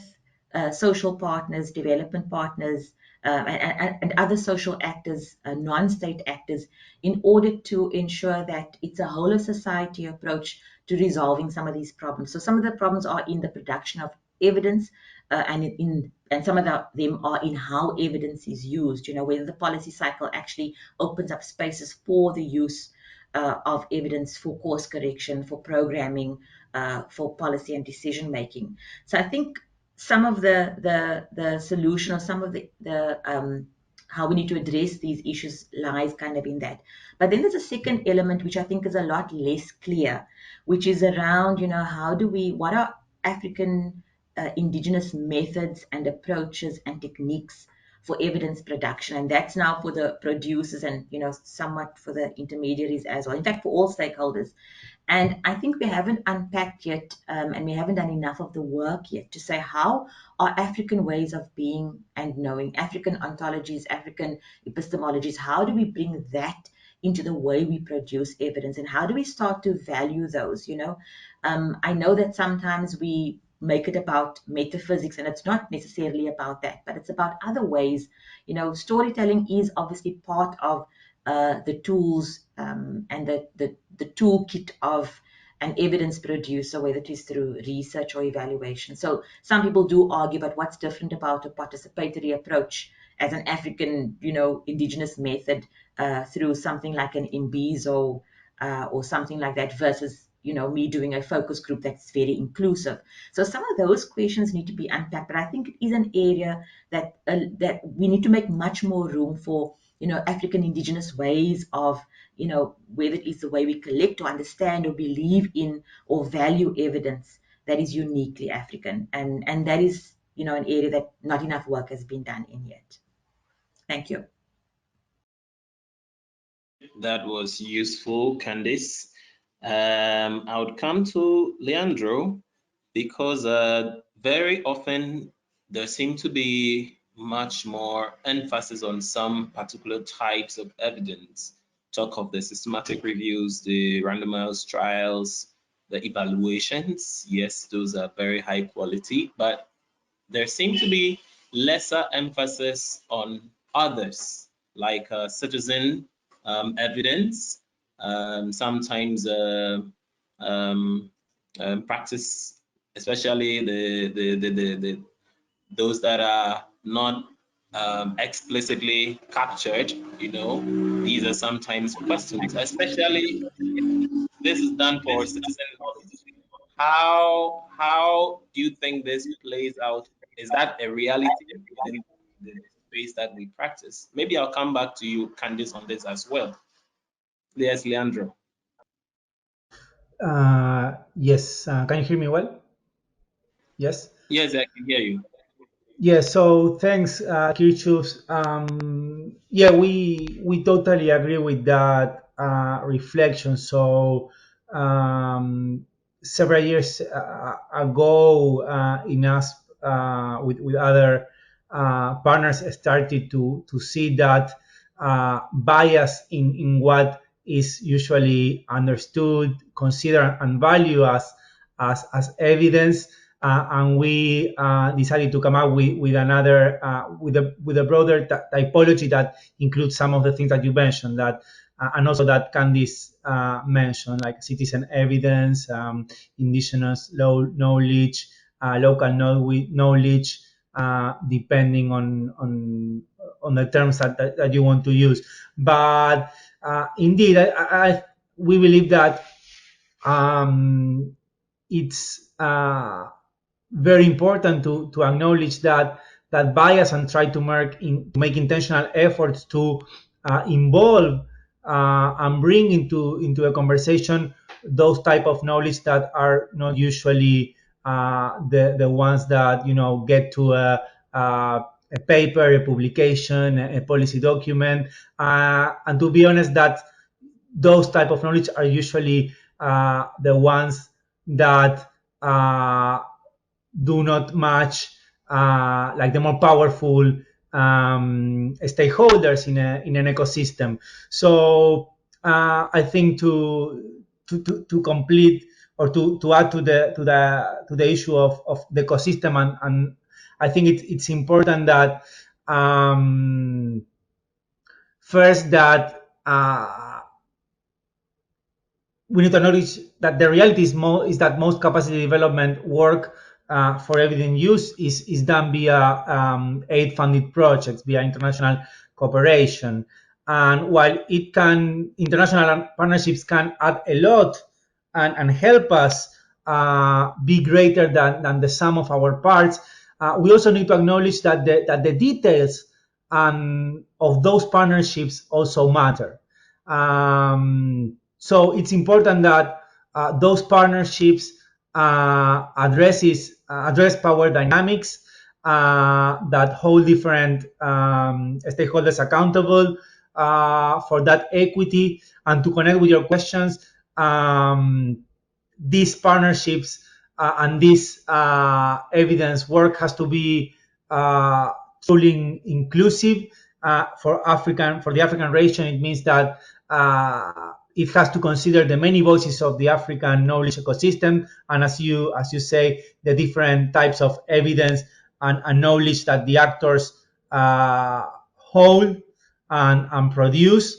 social partners, development partners, and other social actors, non-state actors, in order to ensure that it's a whole of society approach to resolving some of these problems. So some of the problems are in the production of evidence, and some of them are in how evidence is used, whether the policy cycle actually opens up spaces for the use of evidence for course correction, for programming, for policy and decision making. So I think some of the solution, or some of the how we need to address these issues lies kind of in that. But then there's a second element which I think is a lot less clear, which is around, what are African indigenous methods and approaches and techniques for evidence production. And that's now for the producers and, somewhat for the intermediaries as well. In fact, for all stakeholders. And I think we haven't unpacked yet, and we haven't done enough of the work yet to say, how are African ways of being and knowing, African ontologies, African epistemologies, how do we bring that into the way we produce evidence, and how do we start to value those? I know that sometimes we make it about metaphysics, and it's not necessarily about that, but it's about other ways. Storytelling is obviously part of the tools and the toolkit of an evidence producer, whether it is through research or evaluation. So some people do argue about what's different about a participatory approach as an African, indigenous method through something like an Imbizo or something like that versus, me doing a focus group that's very inclusive. So some of those questions need to be unpacked, but I think it is an area that we need to make much more room for, African indigenous ways of, whether it is the way we collect or understand or believe in or value evidence that is uniquely African. And that is, an area that not enough work has been done in yet. Thank you. That was useful, Candice. I would come to Leandro because very often there seems to be much more emphasis on some particular types of evidence. Talk of the systematic reviews, the randomized trials, the evaluations. Yes, those are very high quality, but there seems to be lesser emphasis on others, like citizen evidence, sometimes practice, especially those that are not explicitly captured. These are sometimes questions, especially if this is done for citizen audit. How do you think this plays out? Is that a reality within the space that we practice? Maybe I'll come back to you, Candice, on this as well. Yes, Leandro. Yes, can you hear me well? Yes? Yes, I can hear you. Yeah, so thanks, Kirchuffs. Yeah, we totally agree with that reflection. So several years ago, INASP with other partners started to see that bias in what is usually understood, considered, and valued as evidence. And we decided to come up with another with a broader typology that includes some of the things that you mentioned, that and also that Candice mentioned, like citizen evidence, indigenous knowledge, local knowledge, depending on the terms that you want to use. But indeed, we believe that it's very important to acknowledge that bias and try to make intentional efforts to involve and bring into a conversation those type of knowledge that are not usually the ones that get to a paper, a publication, a policy document, and to be honest, that those type of knowledge are usually the ones that do not match like the more powerful stakeholders in an ecosystem. So I think to complete or to add to the issue of the ecosystem, and I think it's important that first that we need to acknowledge that the reality is that most capacity development work for evidence use is done via aid-funded projects, via international cooperation. And while international partnerships can add a lot and help us be greater than the sum of our parts, we also need to acknowledge that the details of those partnerships also matter. So it's important that those partnerships address power dynamics, that hold different stakeholders accountable for that equity. And to connect with your questions, these partnerships and this evidence work has to be truly inclusive for the African region. It means that it has to consider the many voices of the African knowledge ecosystem, and as you say, the different types of evidence and knowledge that the actors hold and produce.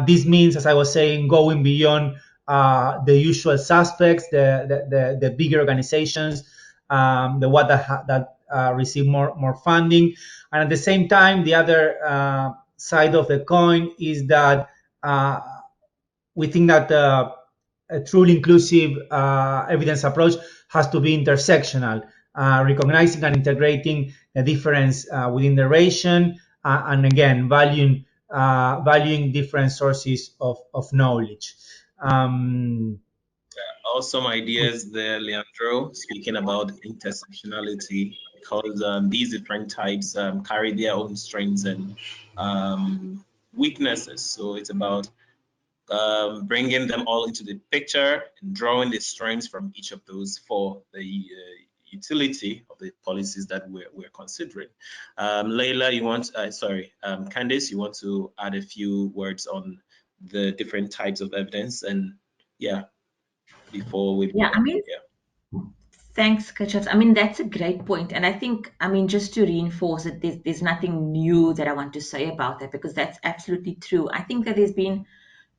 This means, as I was saying, going beyond the usual suspects, the bigger organizations, the one that receive more funding, and at the same time, the other side of the coin is that we think that a truly inclusive evidence approach has to be intersectional, recognizing and integrating the difference within the region, and again, valuing different sources of knowledge. Awesome ideas there, Leandro, speaking about intersectionality, because these different types carry their own strengths and weaknesses. So it's about bringing them all into the picture and drawing the strengths from each of those for the utility of the policies that we're considering. Leyla, you want, Candice, you want to add a few words on the different types of evidence, and before we Thanks, Kirchuffs. I mean, that's a great point. And I think, just to reinforce it, there's nothing new that I want to say about that, because that's absolutely true. I think that there's been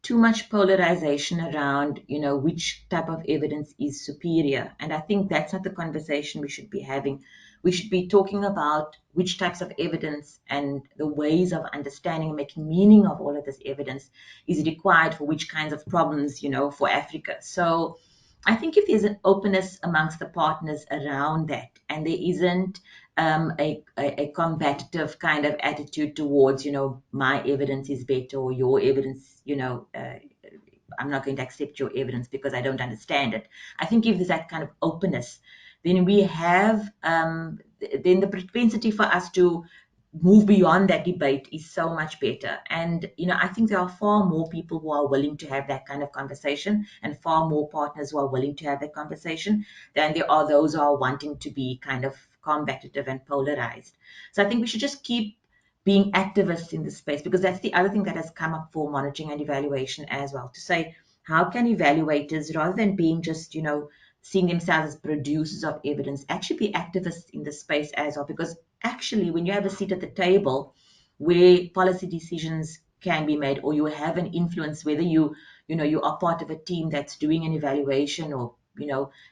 too much polarization around, which type of evidence is superior. And I think that's not the conversation we should be having. We should be talking about which types of evidence and the ways of understanding and making meaning of all of this evidence is required for which kinds of problems, for Africa. So I think if there's an openness amongst the partners around that, and there isn't a combative kind of attitude towards, my evidence is better, or your evidence, I'm not going to accept your evidence because I don't understand it. I think if there's that kind of openness, then we have, then the propensity for us to move beyond that debate is so much better. And, I think there are far more people who are willing to have that kind of conversation, and far more partners who are willing to have that conversation than there are those who are wanting to be kind of combative and polarized. So I think we should just keep being activists in the space, because that's the other thing that has come up for monitoring and evaluation as well, to say, how can evaluators, rather than being just, seeing themselves as producers of evidence, actually be activists in the space as well? Because actually, when you have a seat at the table where policy decisions can be made, or you have an influence, whether you are part of a team that's doing an evaluation, or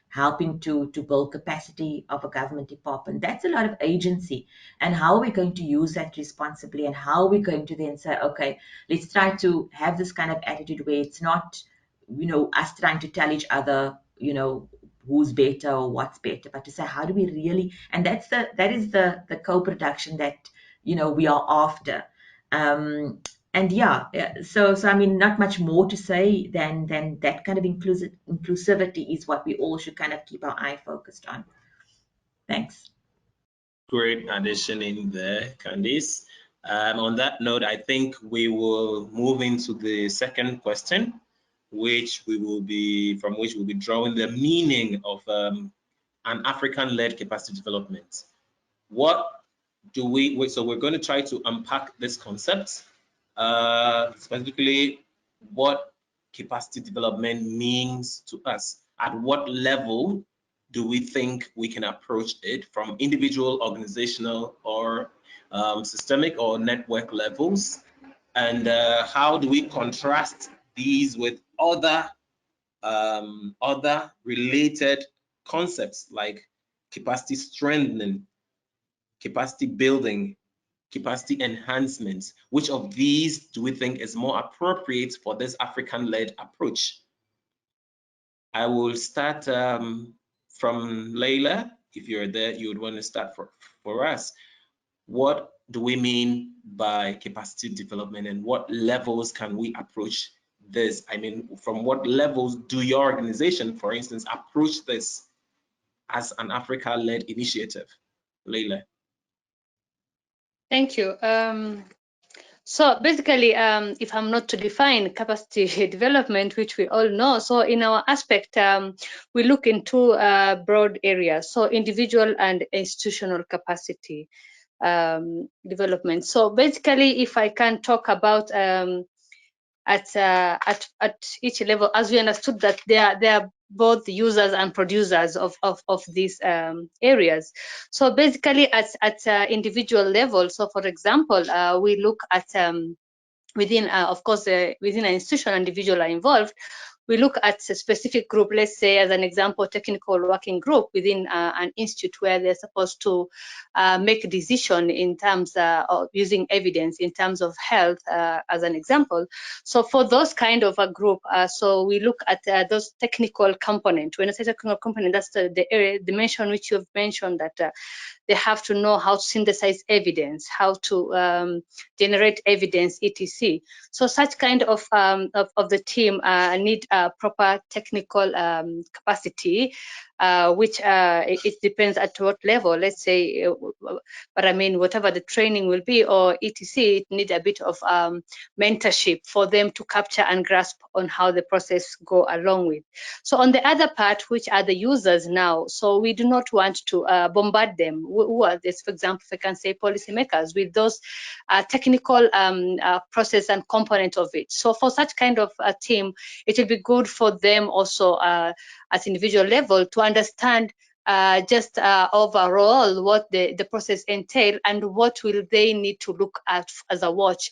helping to build capacity of a government department, that's a lot of agency. And how are we going to use that responsibly, and how are we going to then say, okay, let's try to have this kind of attitude where it's not us trying to tell each other who's better or what's better, but to say, how do we really, and that is the co-production that we are after. And so I mean, not much more to say than that kind of inclusivity is what we all should kind of keep our eye focused on. Thanks. Great addition in there, Candice. On that note, I think we will move into the second question, which we'll be drawing the meaning of an African-led capacity development. What do so we're going to try to unpack this concept, specifically what capacity development means to us. At what level do we think we can approach it, from individual, organizational, or systemic or network levels? And how do we contrast these with other related concepts like capacity strengthening, capacity building, capacity enhancements? Which of these do we think is more appropriate for this African-led approach? I will start from Leyla. If you're there, you would want to start for us. What do we mean by capacity development, and what levels can we approach this? I mean, from what levels do your organization, for instance, approach this as an Africa-led initiative? Leyla. Thank you. So basically, if I'm not to define capacity development, which we all know, so in our aspect, we look into broad areas, so individual and institutional capacity development. So basically, if I can talk about at each level, as we understood that they are both users and producers of these areas. So basically at individual level, so for example, we look at within of course within an institution, individual are involved. We look at a specific group, let's say as an example, technical working group within an institute, where they're supposed to make a decision in terms of using evidence in terms of health, as an example. So for those kind of a group, so we look at those technical components. When I say technical component, that's the area dimension which you've mentioned, that they have to know how to synthesize evidence, how to generate evidence, etc. So such kind of the team need proper technical capacity, which it depends at what level, let's say, but I mean, whatever the training will be or etc, it need a bit of mentorship for them to capture and grasp on how the process go along with. So on the other part, which are the users now, so we do not want to bombard them. Who are this, for example, if I can say policymakers, with those technical process and component of it. So for such kind of a team, it will be good for them also at individual level to understand just overall what the process entail, and what will they need to look at as a watch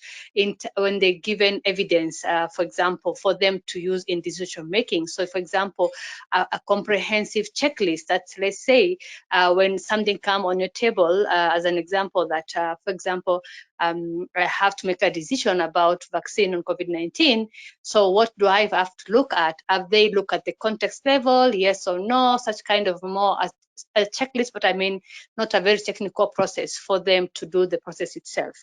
when they're given evidence, for example, for them to use in decision making. So for example, a comprehensive checklist that, let's say, when something come on your table, as an example, that for example, I have to make a decision about vaccine on COVID-19. So what do I have to look at? Have they look at the context level, yes or no? Such kind of more a checklist, but I mean, not a very technical process for them to do the process itself.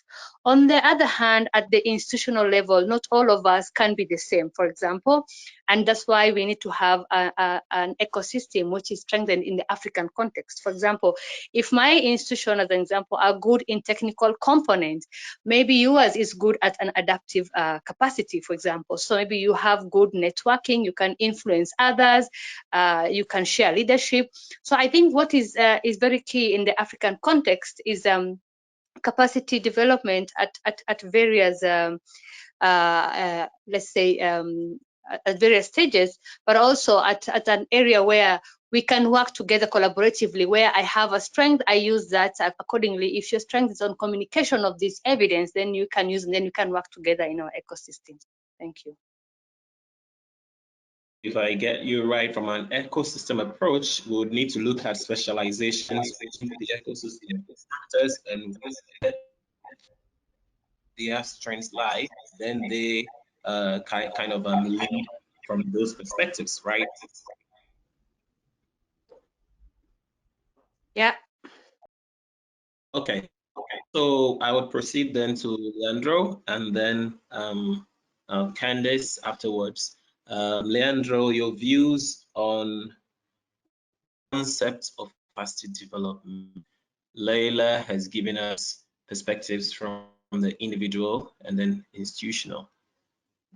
On the other hand, at the institutional level, not all of us can be the same, for example, and that's why we need to have an ecosystem which is strengthened in the African context. For example, if my institution, as an example, are good in technical components, maybe yours is good at an adaptive capacity, for example. So maybe you have good networking, you can influence others, you can share leadership. So I think what is very key in the African context is capacity development at various, let's say, at various stages, but also at an area where we can work together collaboratively. Where I have a strength, I use that accordingly. If your strength is on communication of this evidence, then you can use, and then you can work together in our ecosystem. Thank you. If I get you right, from an ecosystem approach, we would need to look at specializations in the ecosystem actors, and where their strengths lie, then they kind of lead from those perspectives, right? Yeah. Okay. So I would proceed then to Leandro, and then Candice afterwards. Leandro, your views on concepts of capacity development. Leyla has given us perspectives from the individual and then institutional.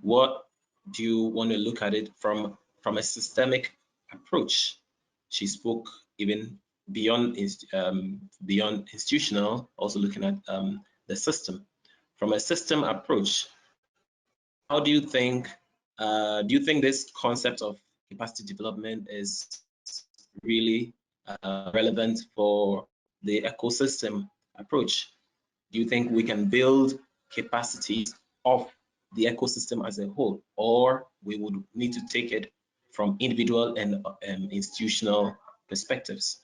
What do you want to look at it from a systemic approach? She spoke even beyond institutional, also looking at the system. From a system approach, how do you think this concept of capacity development is really relevant for the ecosystem approach? Do you think we can build capacities of the ecosystem as a whole, or we would need to take it from individual and institutional perspectives?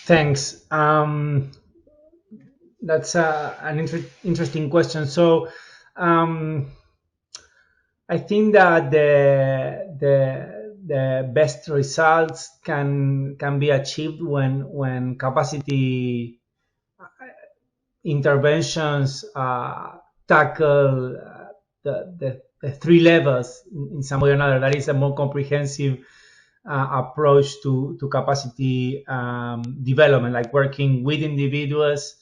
Thanks. That's an interesting question. So I think that the best results can be achieved when capacity interventions tackle the three levels in some way or another. That is a more comprehensive approach to capacity development, like working with individuals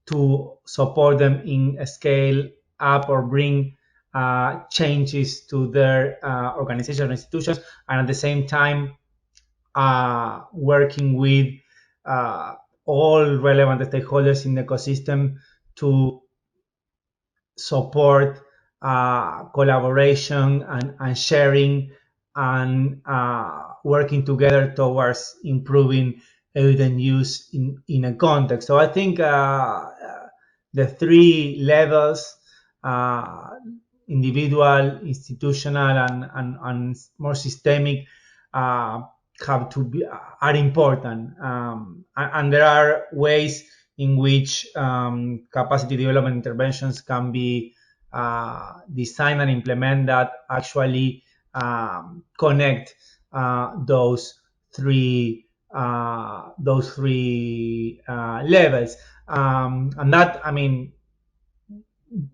to support them in scale up or bring changes to their organization or institutions, and at the same time working with all relevant stakeholders in the ecosystem to support collaboration and sharing and working together towards improving evidence use in a context. So I think the three levels, individual, institutional, and more systemic, have to be are important, and there are ways in which capacity development interventions can be designed and implement that actually connect those three levels, and that, I mean,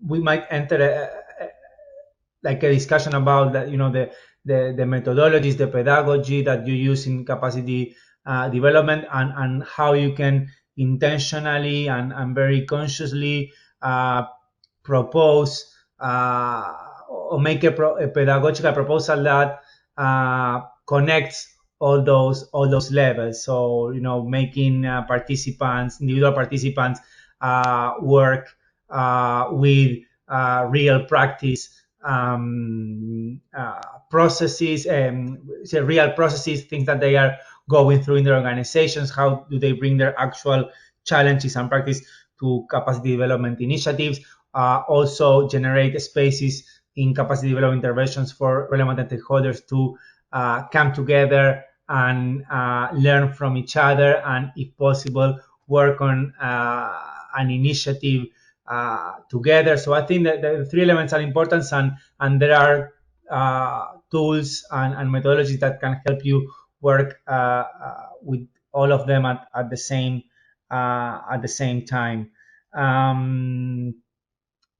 we might enter like a discussion about that, you know, the methodologies, the pedagogy that you use in capacity development, and how you can intentionally and very consciously propose or make a pedagogical proposal that connects all those levels. So, you know, making individual participants work with real practice processes, real processes, things that they are going through in their organizations. How do they bring their actual challenges and practice to capacity development initiatives? Also generate spaces in capacity development interventions for relevant stakeholders to come together and learn from each other, and if possible work on an initiative together. So I think that the three elements are important, and there are tools and methodologies that can help you work with all of them at the same time.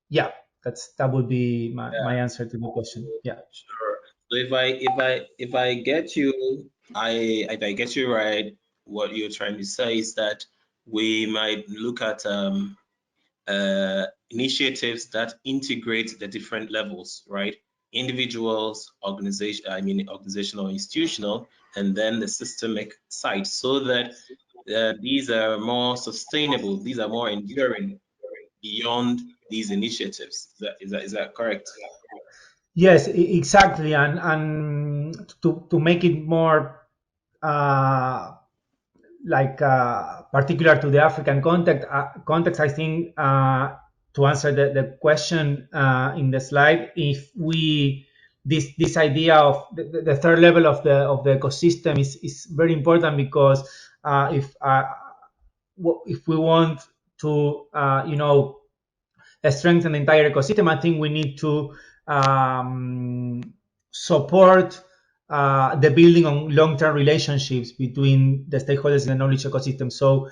Yeah, that would be my answer to the question. Yeah. Sure. So if I get you, if I get you right, what you're trying to say is that we might look at initiatives that integrate the different levels, right? Individuals, organizational, institutional, and then the systemic side, so that these are more sustainable, these are more enduring beyond these initiatives. Is that correct? Yes, exactly. And to make it more particular to the African context, I think to answer the question in the slide, if we this idea of the third level of the ecosystem is very important, because if we want to strengthen the entire ecosystem, I think we need to support the building on long-term relationships between the stakeholders in the knowledge ecosystem. So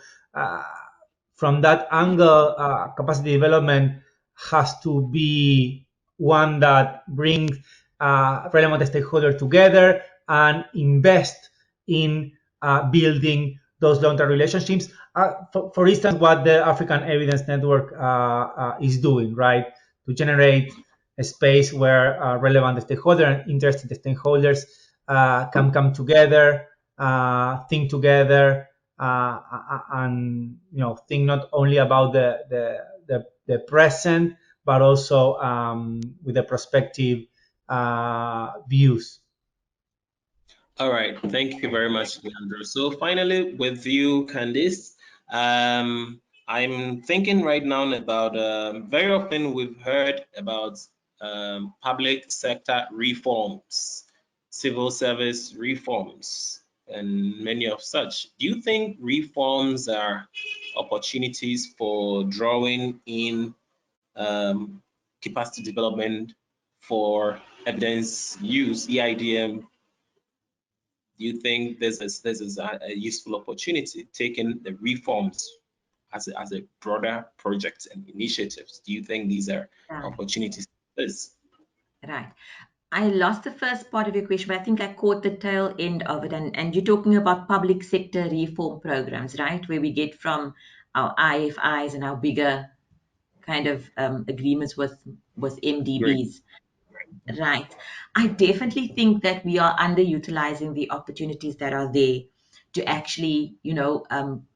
from that angle, capacity development has to be one that brings relevant stakeholders together and invest in building those long-term relationships. For instance, what the African Evidence Network is doing, right? To generate a space where relevant stakeholders and interested stakeholders can come together, think together, and think not only about the present, but also with the prospective views. All right, thank you very much, Leandro. So finally, with you, Candice, I'm thinking right now about very often we've heard about public sector reforms, civil service reforms, and many of such. Do you think reforms are opportunities for drawing in capacity development for evidence use, EIDM? Do you think this is a useful opportunity, taking the reforms as a broader project and initiatives? Do you think these are opportunities for this? Right. I lost the first part of your question, but I think I caught the tail end of it. And you're talking about public sector reform programs, right? Where we get from our IFIs and our bigger kind of agreements with MDBs. Great. Right. I definitely think that we are underutilizing the opportunities that are there to actually,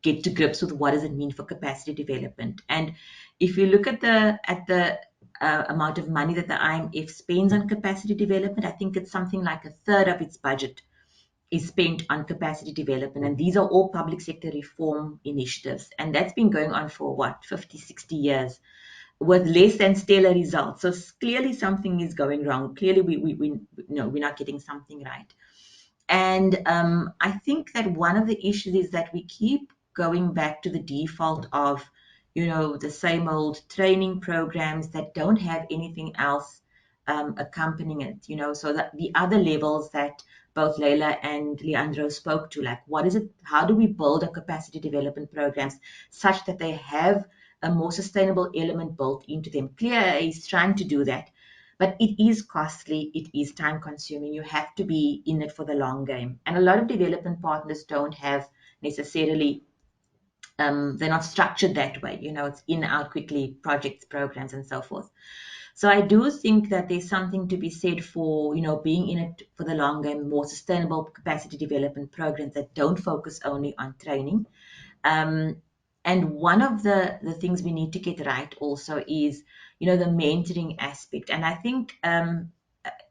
get to grips with what does it mean for capacity development. And if you look at the amount of money that the IMF spends on capacity development, I think it's something like a third of its budget is spent on capacity development. And these are all public sector reform initiatives. And that's been going on for 50, 60 years. With less than stellar results. So clearly something is going wrong. Clearly we're not getting something right. And I think that one of the issues is that we keep going back to the default of, the same old training programs that don't have anything else accompanying it, so that the other levels that both Leyla and Leandro spoke to, like what is it, how do we build our capacity development programs such that they have a more sustainable element built into them. CLEAR is trying to do that, but it is costly, it is time consuming. You have to be in it for the long game. And a lot of development partners don't have necessarily, they're not structured that way. It's in, out quickly, projects, programs, and so forth. So I do think that there's something to be said for, being in it for the long game, more sustainable capacity development programs that don't focus only on training. And one of the things we need to get right also is, the mentoring aspect. And I think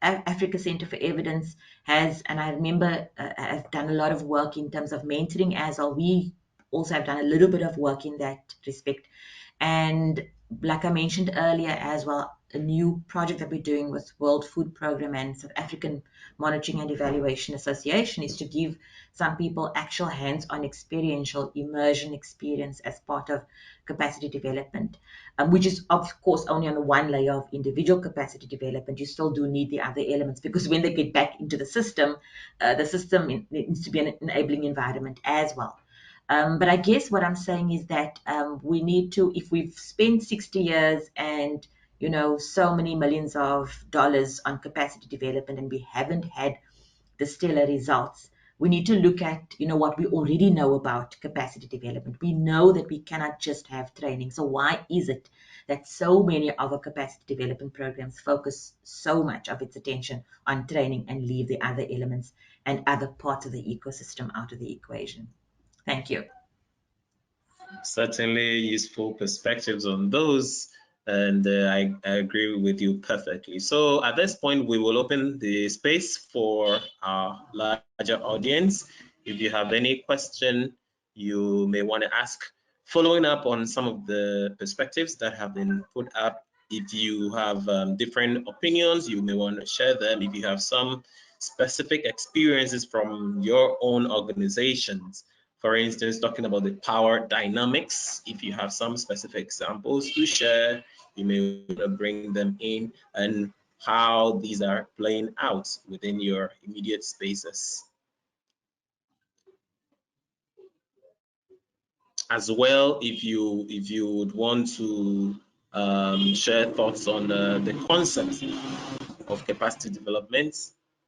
Africa Center for Evidence has, and I remember I've done a lot of work in terms of mentoring as well. We also have done a little bit of work in that respect. And like I mentioned earlier as well, a new project that we're doing with World Food Programme and South African Monitoring and Evaluation Association is to give some people actual hands-on experiential immersion experience as part of capacity development, which is of course only on the one layer of individual capacity development. You still do need the other elements, because when they get back into the system needs to be an enabling environment as well. But I guess what I'm saying is that we need to, if we've spent 60 years and so many millions of dollars on capacity development and we haven't had the stellar results, we need to look at what we already know about capacity development. We know that we cannot just have training. So why is it that so many of our capacity development programs focus so much of its attention on training and leave the other elements and other parts of the ecosystem out of the equation. Thank you. Certainly useful perspectives on those, and I agree with you perfectly. So at this point, we will open the space for our larger audience. If you have any question you may want to ask, following up on some of the perspectives that have been put up, if you have different opinions, you may want to share them. If you have some specific experiences from your own organizations, for instance, talking about the power dynamics, if you have some specific examples to share, you may want to bring them in and how these are playing out within your immediate spaces. As well, if you would want to share thoughts on the concept of capacity development,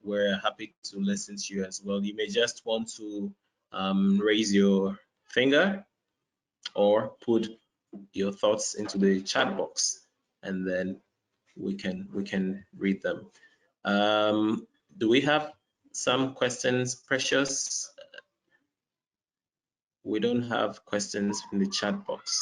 we're happy to listen to you as well. You may just want to raise your finger or put your thoughts into the chat box, and then we can read them. Do we have some questions, Precious? We don't have questions in the chat box.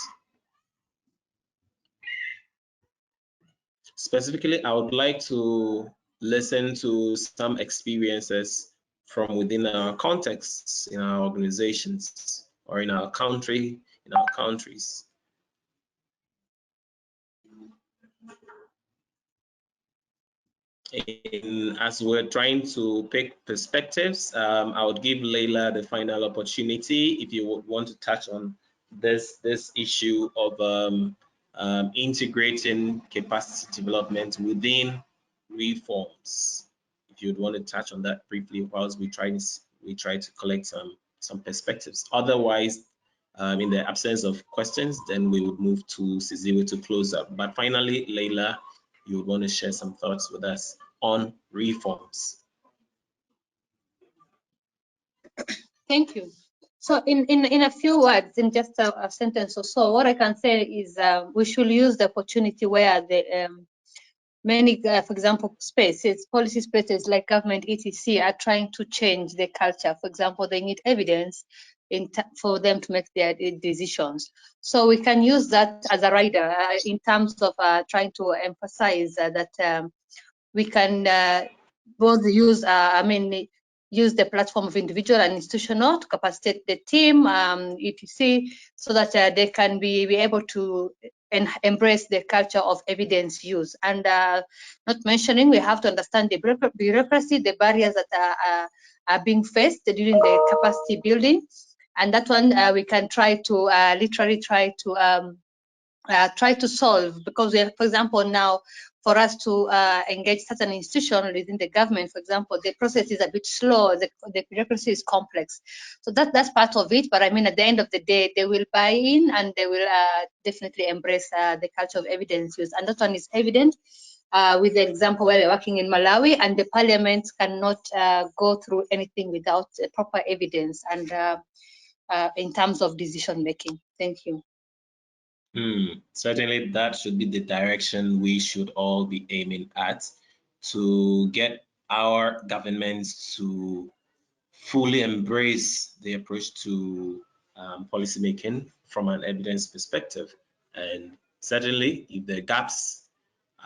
Specifically, I would like to listen to some experiences from within our contexts, in our organizations, or in our country, in our countries. As we're trying to pick perspectives, I would give Leyla the final opportunity if you would want to touch on this issue of integrating capacity development within reforms. If you'd want to touch on that briefly whilst we try to collect some perspectives. Otherwise, in the absence of questions, then we would move to Siziwe to close up. But finally, Leyla, you would want to share some thoughts with us on reforms. Thank you. So in a few words, in just a sentence or so, what I can say is we should use the opportunity where the many, for example, spaces, policy spaces like government, etc., are trying to change the culture. For example, they need evidence for them to make their decisions. So we can use that as a rider in terms of trying to emphasize that we can both use, use the platform of individual and institutional to capacitate the team, etc., so that they can be able to embrace the culture of evidence use. And not mentioning, we have to understand the bureaucracy, the barriers that are being faced during the capacity building. And that one we can try to literally try to solve, because we have, for example, now for us to engage such an institution within the government, for example, the process is a bit slow, the bureaucracy is complex. So that's part of it. But I mean, at the end of the day, they will buy in and they will definitely embrace the culture of evidence use. And that one is evident with the example where we're working in Malawi, and the parliament cannot go through anything without proper evidence and in terms of decision making. Thank you. Certainly, that should be the direction we should all be aiming at, to get our governments to fully embrace the approach to policymaking from an evidence perspective. And certainly, if the gaps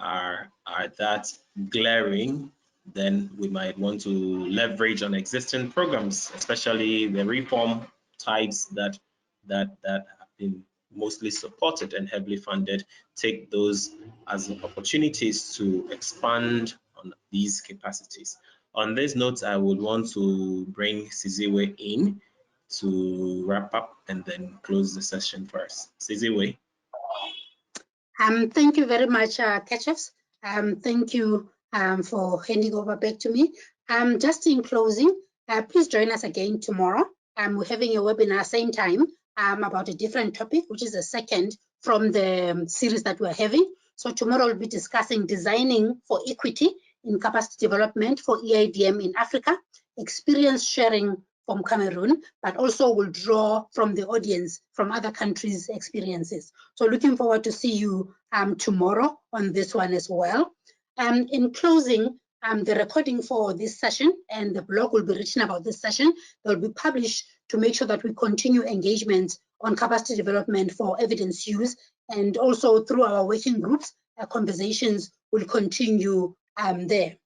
are that glaring, then we might want to leverage on existing programs, especially the reform types that have been mostly supported and heavily funded. Take those as opportunities to expand on these capacities. On this note, I would want to bring Siziwe in to wrap up and then close the session for us. Siziwe. Thank you very much, Kirchuffs. Thank you for handing over back to me. Just in closing, please join us again tomorrow. We're having a webinar same time about a different topic, which is the second from the series that we're having. So tomorrow we'll be discussing designing for equity in capacity development for EIDM in Africa, experience sharing from Cameroon, but also will draw from the audience from other countries' experiences. So looking forward to see you tomorrow on this one as well. In closing, the recording for this session and the blog will be written about this session. They will be published to make sure that we continue engagement on capacity development for evidence use, and also through our working groups, conversations will continue there.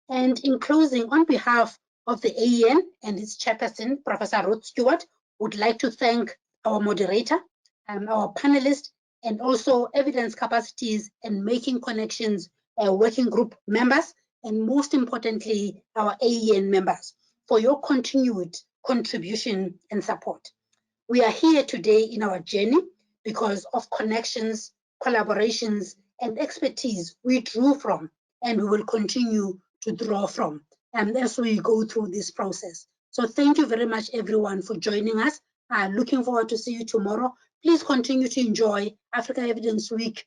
And in closing, on behalf of the AEN and its chairperson, Professor Ruth Stewart, would like to thank our moderator, our panelists, and also evidence capacities and making connections working group members, and most importantly, our AEN members for your continued contribution and support. We are here today in our journey because of connections, collaborations, and expertise we drew from, and we will continue to draw from as we go through this process. So thank you very much, everyone, for joining us. Looking forward to see you tomorrow. Please continue to enjoy Africa Evidence Week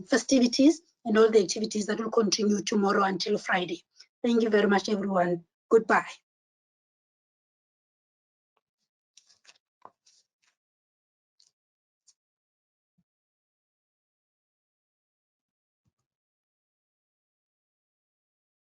festivities and all the activities that will continue tomorrow until Friday. Thank you very much, everyone. Goodbye.